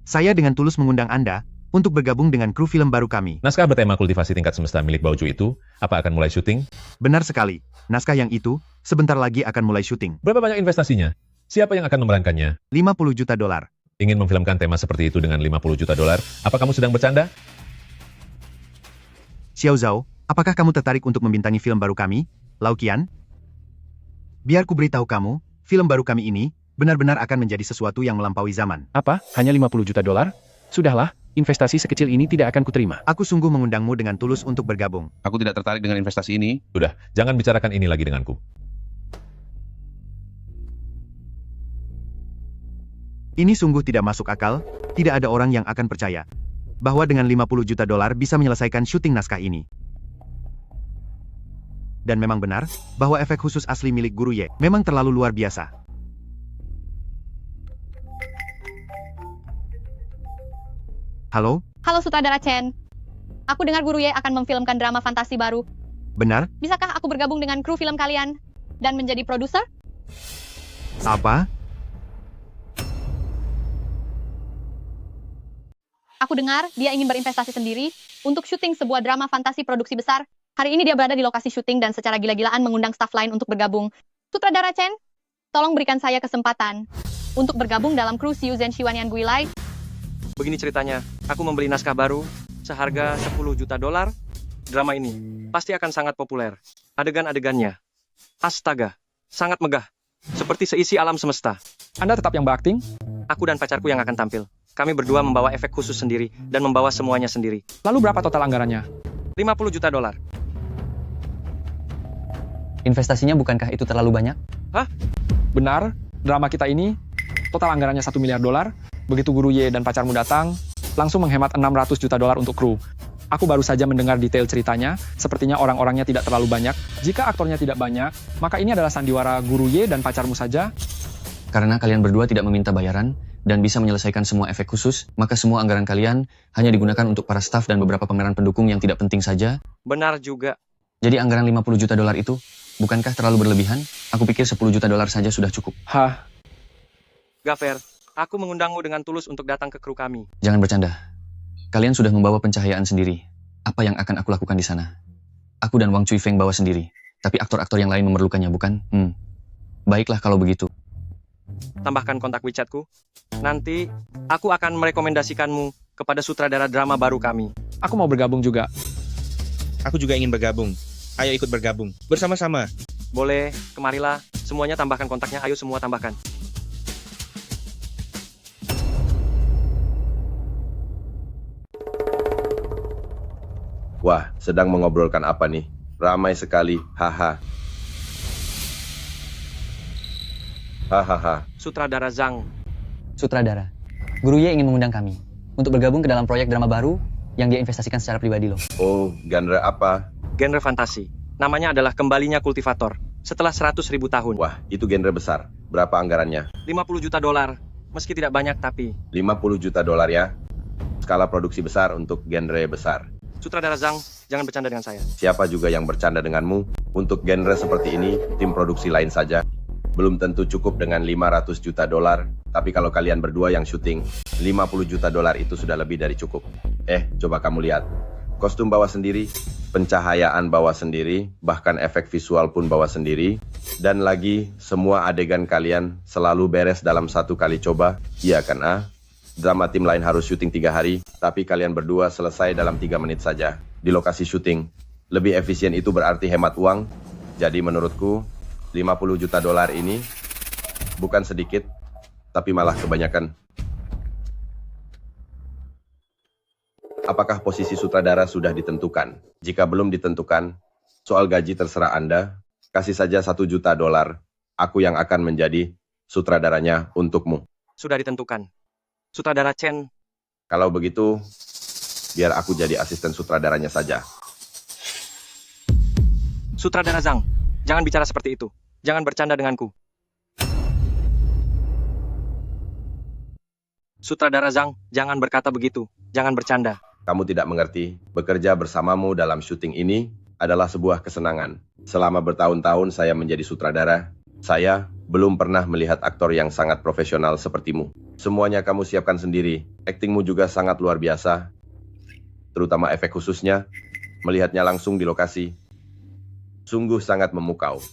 saya dengan tulus mengundang Anda untuk bergabung dengan kru film baru kami. Naskah bertema kultivasi tingkat semesta milik Baoju itu, apa akan mulai syuting? Benar sekali. Naskah yang itu, sebentar lagi akan mulai syuting. Berapa banyak investasinya? Siapa yang akan memerankannya? 50 juta dolar. Ingin memfilmkan tema seperti itu dengan 50 juta dolar? Apa kamu sedang bercanda? Xiao Zhao, apakah kamu tertarik untuk membintangi film baru kami, Lau Qian? Biar ku beritahu kamu, film baru kami ini benar-benar akan menjadi sesuatu yang melampaui zaman. Apa? Hanya 50 juta dolar? Sudahlah, Investasi sekecil ini tidak akan kuterima. Aku sungguh mengundangmu dengan tulus untuk bergabung. Aku tidak tertarik dengan investasi ini. Sudah, jangan bicarakan ini lagi denganku. Ini sungguh tidak masuk akal, tidak ada orang yang akan percaya bahwa dengan 50 juta dolar bisa menyelesaikan syuting naskah ini. Dan memang benar, bahwa efek khusus asli milik Guru Ye memang terlalu luar biasa. Halo? Halo sutradara Chen. Aku dengar Guru Ye akan memfilmkan drama fantasi baru. Benar? Bisakah aku bergabung dengan kru film kalian dan menjadi produser? Apa? Aku dengar dia ingin berinvestasi sendiri untuk syuting sebuah drama fantasi produksi besar. Hari ini dia berada di lokasi syuting dan secara gila-gilaan mengundang staf lain untuk bergabung. Sutradara Chen, tolong berikan saya kesempatan untuk bergabung dalam kru Xiu Zhen Xiwan Yan Guilai. Begini ceritanya, aku membeli naskah baru seharga 10 juta dolar. Drama ini pasti akan sangat populer. Adegan-adegannya, astaga, sangat megah. Seperti seisi alam semesta. Anda tetap yang berakting? Aku dan pacarku yang akan tampil. Kami berdua membawa efek khusus sendiri dan membawa semuanya sendiri. Lalu berapa total anggarannya? 50 juta dolar. Investasinya bukankah itu terlalu banyak? Hah? Benar, drama kita ini total anggarannya 1 miliar dolar. Begitu Guru Ye dan pacarmu datang, langsung menghemat 600 juta dolar untuk kru. Aku baru saja mendengar detail ceritanya, sepertinya orang-orangnya tidak terlalu banyak. Jika aktornya tidak banyak, maka ini adalah sandiwara Guru Ye dan pacarmu saja. Karena kalian berdua tidak meminta bayaran dan bisa menyelesaikan semua efek khusus, maka semua anggaran kalian hanya digunakan untuk para staf dan beberapa pemeran pendukung yang tidak penting saja. Benar juga. Jadi anggaran 50 juta dolar itu, bukankah terlalu berlebihan? Aku pikir 10 juta dolar saja sudah cukup. Hah? Gak fair. Aku mengundangmu dengan tulus untuk datang ke kru kami. Jangan bercanda. Kalian sudah membawa pencahayaan sendiri. Apa yang akan aku lakukan di sana? Aku dan Wang Cui Feng bawa sendiri. Tapi aktor-aktor yang lain memerlukannya, bukan? Baiklah kalau begitu. Tambahkan kontak WeChatku. Nanti, aku akan merekomendasikanmu kepada sutradara drama baru kami. Aku mau bergabung juga. Aku juga ingin bergabung. Ayo ikut bergabung. Bersama-sama. Boleh, kemarilah. Semuanya tambahkan kontaknya, ayo semua tambahkan. Wah, sedang mengobrolkan apa nih? Ramai sekali, haha. Hahaha. Sutradara Zhang. Sutradara, Guru Ye ingin mengundang kami untuk bergabung ke dalam proyek drama baru yang dia investasikan secara pribadi loh. Oh, genre apa? Genre fantasi. Namanya adalah Kembalinya Kultivator. Setelah 100.000 tahun. Wah, itu genre besar. Berapa anggarannya? 50 juta dolar. Meski tidak banyak tapi. 50 juta dolar ya? Skala produksi besar untuk genre besar. Sutradara Zhang, jangan bercanda dengan saya. Siapa juga yang bercanda denganmu? Untuk genre seperti ini, tim produksi lain saja. Belum tentu cukup dengan 500 juta dolar. Tapi kalau kalian berdua yang syuting, 50 juta dolar itu sudah lebih dari cukup. Coba kamu lihat. Kostum bawa sendiri, pencahayaan bawa sendiri, bahkan efek visual pun bawa sendiri. Dan lagi, semua adegan kalian selalu beres dalam satu kali coba. Iya kan, Drama tim lain harus syuting 3 hari, tapi kalian berdua selesai dalam 3 menit saja. Di lokasi syuting, lebih efisien itu berarti hemat uang. Jadi menurutku, 50 juta dolar ini bukan sedikit, tapi malah kebanyakan. Apakah posisi sutradara sudah ditentukan? Jika belum ditentukan, soal gaji terserah Anda. Kasih saja 1 juta dolar. Aku yang akan menjadi sutradaranya untukmu. Sudah ditentukan. Sutradara Chen. Kalau begitu, biar aku jadi asisten sutradaranya saja. Sutradara Zhang, jangan bicara seperti itu. Jangan bercanda denganku. Sutradara Zhang, jangan berkata begitu. Jangan bercanda. Kamu tidak mengerti, bekerja bersamamu dalam syuting ini adalah sebuah kesenangan. Selama bertahun-tahun saya menjadi sutradara, saya belum pernah melihat aktor yang sangat profesional sepertimu. Semuanya kamu siapkan sendiri. Aktingmu juga sangat luar biasa. Terutama efek khususnya, melihatnya langsung di lokasi. Sungguh sangat memukau.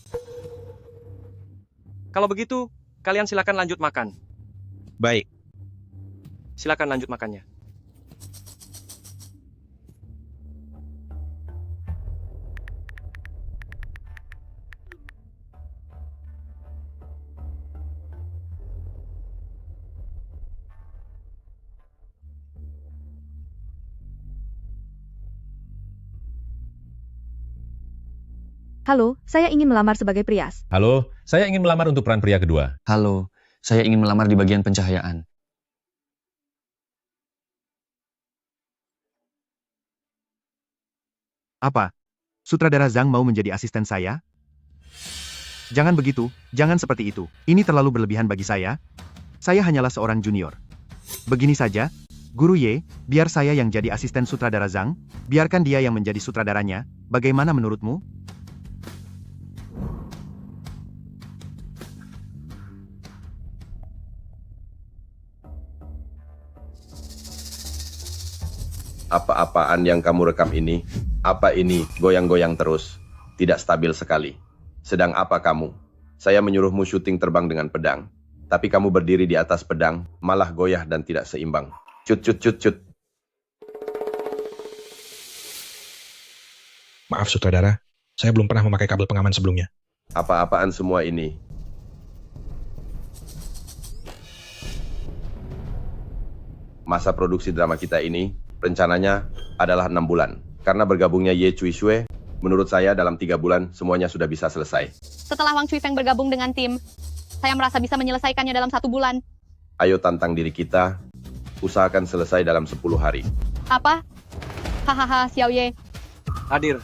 Kalau begitu, kalian silakan lanjut makan. Baik. Silakan lanjut makannya. Halo, saya ingin melamar sebagai prias. Halo, saya ingin melamar untuk peran pria kedua. Halo, saya ingin melamar di bagian pencahayaan. Apa? Sutradara Zhang mau menjadi asisten saya? Jangan begitu, jangan seperti itu. Ini terlalu berlebihan bagi saya. Saya hanyalah seorang junior. Begini saja, Guru Ye, biar saya yang jadi asisten sutradara Zhang, biarkan dia yang menjadi sutradaranya. Bagaimana menurutmu? Apa-apaan yang kamu rekam ini? Apa ini? Goyang-goyang terus. Tidak stabil sekali. Sedang apa kamu? Saya menyuruhmu syuting terbang dengan pedang. Tapi kamu berdiri di atas pedang, malah goyah dan tidak seimbang. Cut, cut, cut, cut. Maaf sutradara, saya belum pernah memakai kabel pengaman sebelumnya. Apa-apaan semua ini? Masa produksi drama kita ini, rencananya adalah 6 bulan. Karena bergabungnya Ye Cui Shue, menurut saya dalam 3 bulan semuanya sudah bisa selesai. Setelah Wang Cui Feng bergabung dengan tim, saya merasa bisa menyelesaikannya dalam 1 bulan. Ayo tantang diri kita, usahakan selesai dalam 10 hari. Apa? Hahaha, Xiao Ye. Hadir.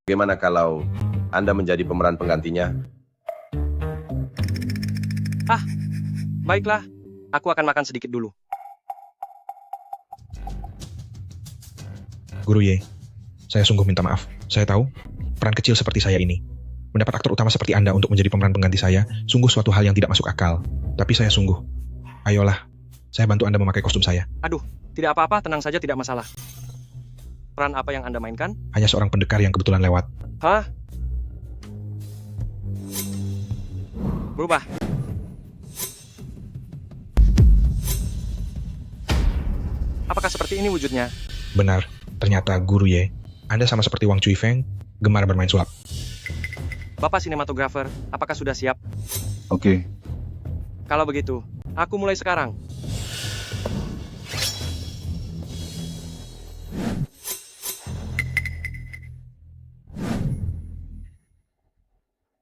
Bagaimana kalau Anda menjadi pemeran penggantinya? Baiklah, aku akan makan sedikit dulu. Guru Ye, saya sungguh minta maaf. Saya tahu, peran kecil seperti saya ini, mendapat aktor utama seperti Anda untuk menjadi pemeran pengganti saya, sungguh suatu hal yang tidak masuk akal. Tapi saya sungguh. Ayolah, saya bantu Anda memakai kostum saya. Aduh, tidak apa-apa, tenang saja, tidak masalah. Peran apa yang Anda mainkan? Hanya seorang pendekar yang kebetulan lewat. Hah? Berubah. Apakah seperti ini wujudnya? Benar, ternyata Guru Ye, Anda sama seperti Wang Cui Feng, gemar bermain sulap. Bapak sinematografer, apakah sudah siap? Oke. Kalau begitu, aku mulai sekarang.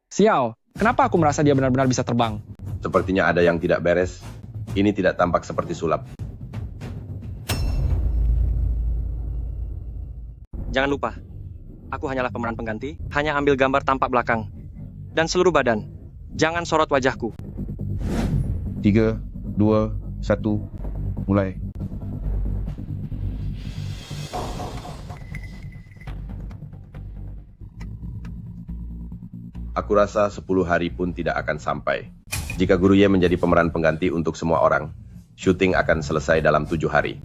Xiao, kenapa aku merasa dia benar-benar bisa terbang? Sepertinya ada yang tidak beres. Ini tidak tampak seperti sulap. Jangan lupa, aku hanyalah pemeran pengganti, hanya ambil gambar tampak belakang. Dan seluruh badan. Jangan sorot wajahku. 3, 2, 1, mulai. Aku rasa 10 hari pun tidak akan sampai. Jika Guru Ye menjadi pemeran pengganti untuk semua orang, syuting akan selesai dalam 7 hari.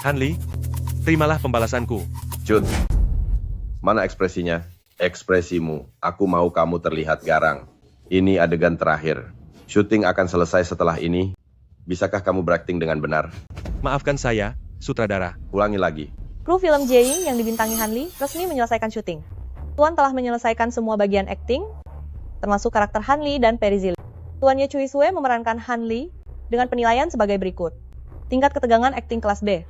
Hanli, terimalah pembalasanku. Jun, mana ekspresinya? Ekspresimu, aku mau kamu terlihat garang. Ini adegan terakhir. Syuting akan selesai setelah ini. Bisakah kamu berakting dengan benar? Maafkan saya, sutradara. Ulangi lagi. Kru film Jae-in yang dibintangi Hanli resmi menyelesaikan syuting. Tuan telah menyelesaikan semua bagian akting, termasuk karakter Hanli dan Perizili. Tuan Ye Cui Shue memerankan Hanli dengan penilaian sebagai berikut. Tingkat ketegangan akting kelas B.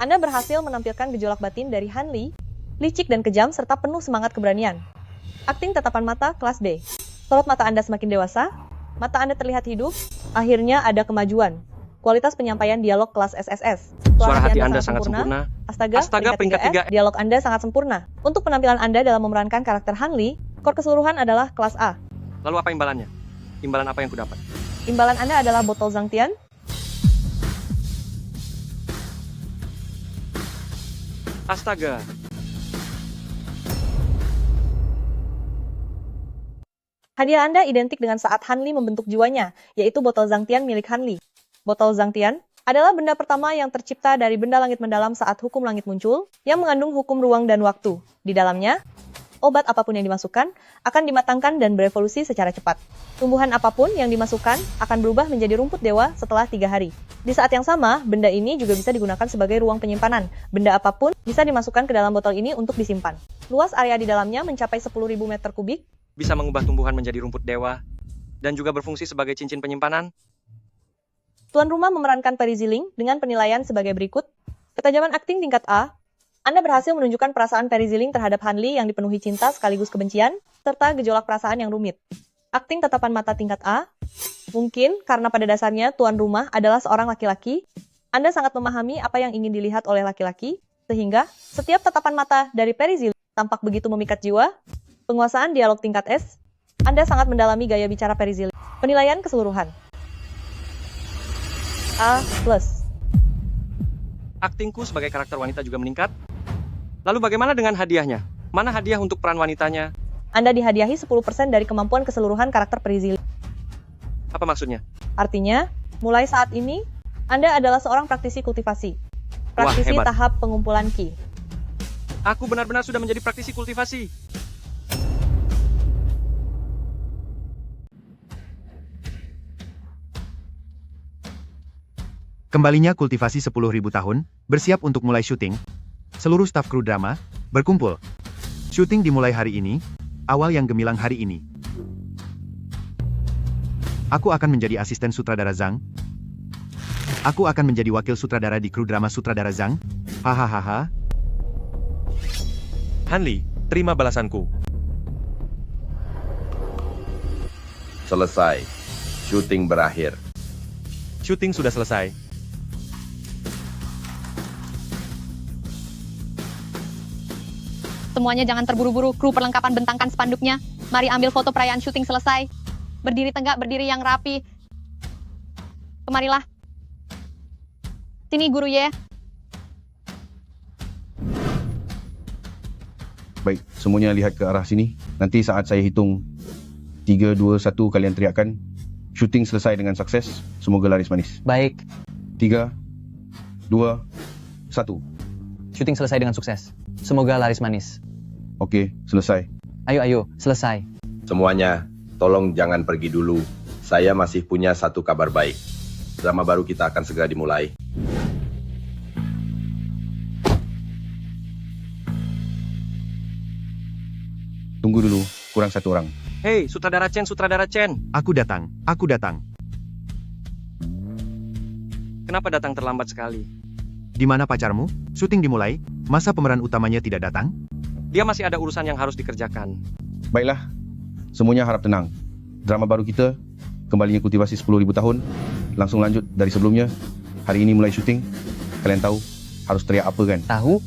Anda berhasil menampilkan gejolak batin dari Hanli, licik dan kejam serta penuh semangat keberanian. Akting tatapan mata kelas D. Sorot mata Anda semakin dewasa, mata Anda terlihat hidup, akhirnya ada kemajuan. Kualitas penyampaian dialog kelas SSS. Suara hati Anda sangat sempurna. Astaga, peringkat 3F, dialog Anda sangat sempurna. Untuk penampilan Anda dalam memerankan karakter Hanli, skor keseluruhan adalah kelas A. Lalu apa imbalannya? Imbalan apa yang kudapat? Imbalan Anda adalah botol Zhangtian. Astaga. Hadiah Anda identik dengan saat Hanli membentuk jiwanya, yaitu botol Zhangtian milik Hanli. Botol Zhangtian adalah benda pertama yang tercipta dari benda langit mendalam saat hukum langit muncul, yang mengandung hukum ruang dan waktu. Di dalamnya, Obat apapun yang dimasukkan akan dimatangkan dan berevolusi secara cepat. Tumbuhan apapun yang dimasukkan akan berubah menjadi rumput dewa setelah 3 hari. Di saat yang sama, benda ini juga bisa digunakan sebagai ruang penyimpanan. Benda apapun bisa dimasukkan ke dalam botol ini untuk disimpan. Luas area di dalamnya mencapai 10.000 meter kubik. Bisa mengubah tumbuhan menjadi rumput dewa, dan juga berfungsi sebagai cincin penyimpanan. Tuan rumah memerankan Perry Zilling dengan penilaian sebagai berikut. Ketajaman akting tingkat A. Anda berhasil menunjukkan perasaan Perry Zilling terhadap Han Li yang dipenuhi cinta sekaligus kebencian, serta gejolak perasaan yang rumit. Akting tatapan mata tingkat A. Mungkin karena pada dasarnya tuan rumah adalah seorang laki-laki, Anda sangat memahami apa yang ingin dilihat oleh laki-laki, sehingga setiap tatapan mata dari Perry Zilling tampak begitu memikat jiwa. Penguasaan dialog tingkat S. Anda sangat mendalami gaya bicara Perry Zilling. Penilaian keseluruhan A+. Aktingku sebagai karakter wanita juga meningkat. Lalu bagaimana dengan hadiahnya? Mana hadiah untuk peran wanitanya? Anda dihadiahi 10% dari kemampuan keseluruhan karakter Perry Zilling. Apa maksudnya? Artinya, mulai saat ini, Anda adalah seorang praktisi kultivasi. Praktisi hebat. tahap pengumpulan Ki. Aku benar-benar sudah menjadi praktisi kultivasi. Kembalinya kultivasi 10.000 tahun, bersiap untuk mulai syuting. Seluruh staf kru drama, berkumpul. Syuting dimulai hari ini, awal yang gemilang hari ini. Aku akan menjadi asisten sutradara Zhang. Aku akan menjadi wakil sutradara di kru drama sutradara Zhang. Hahaha. Han Li, terima balasanku. Selesai. Syuting berakhir. Syuting sudah selesai. Semuanya jangan terburu-buru, kru perlengkapan bentangkan spanduknya. Mari ambil foto perayaan syuting selesai. Berdiri tegak, berdiri yang rapi. Kemarilah. Sini, Guru Ye. Baik, semuanya lihat ke arah sini. Nanti saat saya hitung 3, 2, 1, kalian teriakkan. Syuting selesai dengan sukses. Semoga laris manis. Baik. 3, 2, 1. Syuting selesai dengan sukses. Semoga laris manis. Oke, selesai. Ayo, selesai. Semuanya, tolong jangan pergi dulu. Saya masih punya satu kabar baik. Drama baru kita akan segera dimulai. Tunggu dulu, kurang satu orang. Hei, sutradara Chen, sutradara Chen. Aku datang, aku datang. Kenapa datang terlambat sekali? Di mana pacarmu? Syuting dimulai, masa pemeran utamanya tidak datang? Dia masih ada urusan yang harus dikerjakan. Baiklah, semuanya harap tenang. Drama baru kita, kembalinya kultivasi 10.000 tahun, langsung lanjut dari sebelumnya. Hari ini mulai syuting. Kalian tahu harus teriak apa kan? Tahu.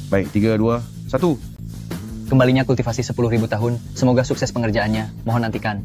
Baik, 3, 2, 1. Kembalinya kultivasi 10.000 tahun. Semoga sukses pengerjaannya. Mohon nantikan.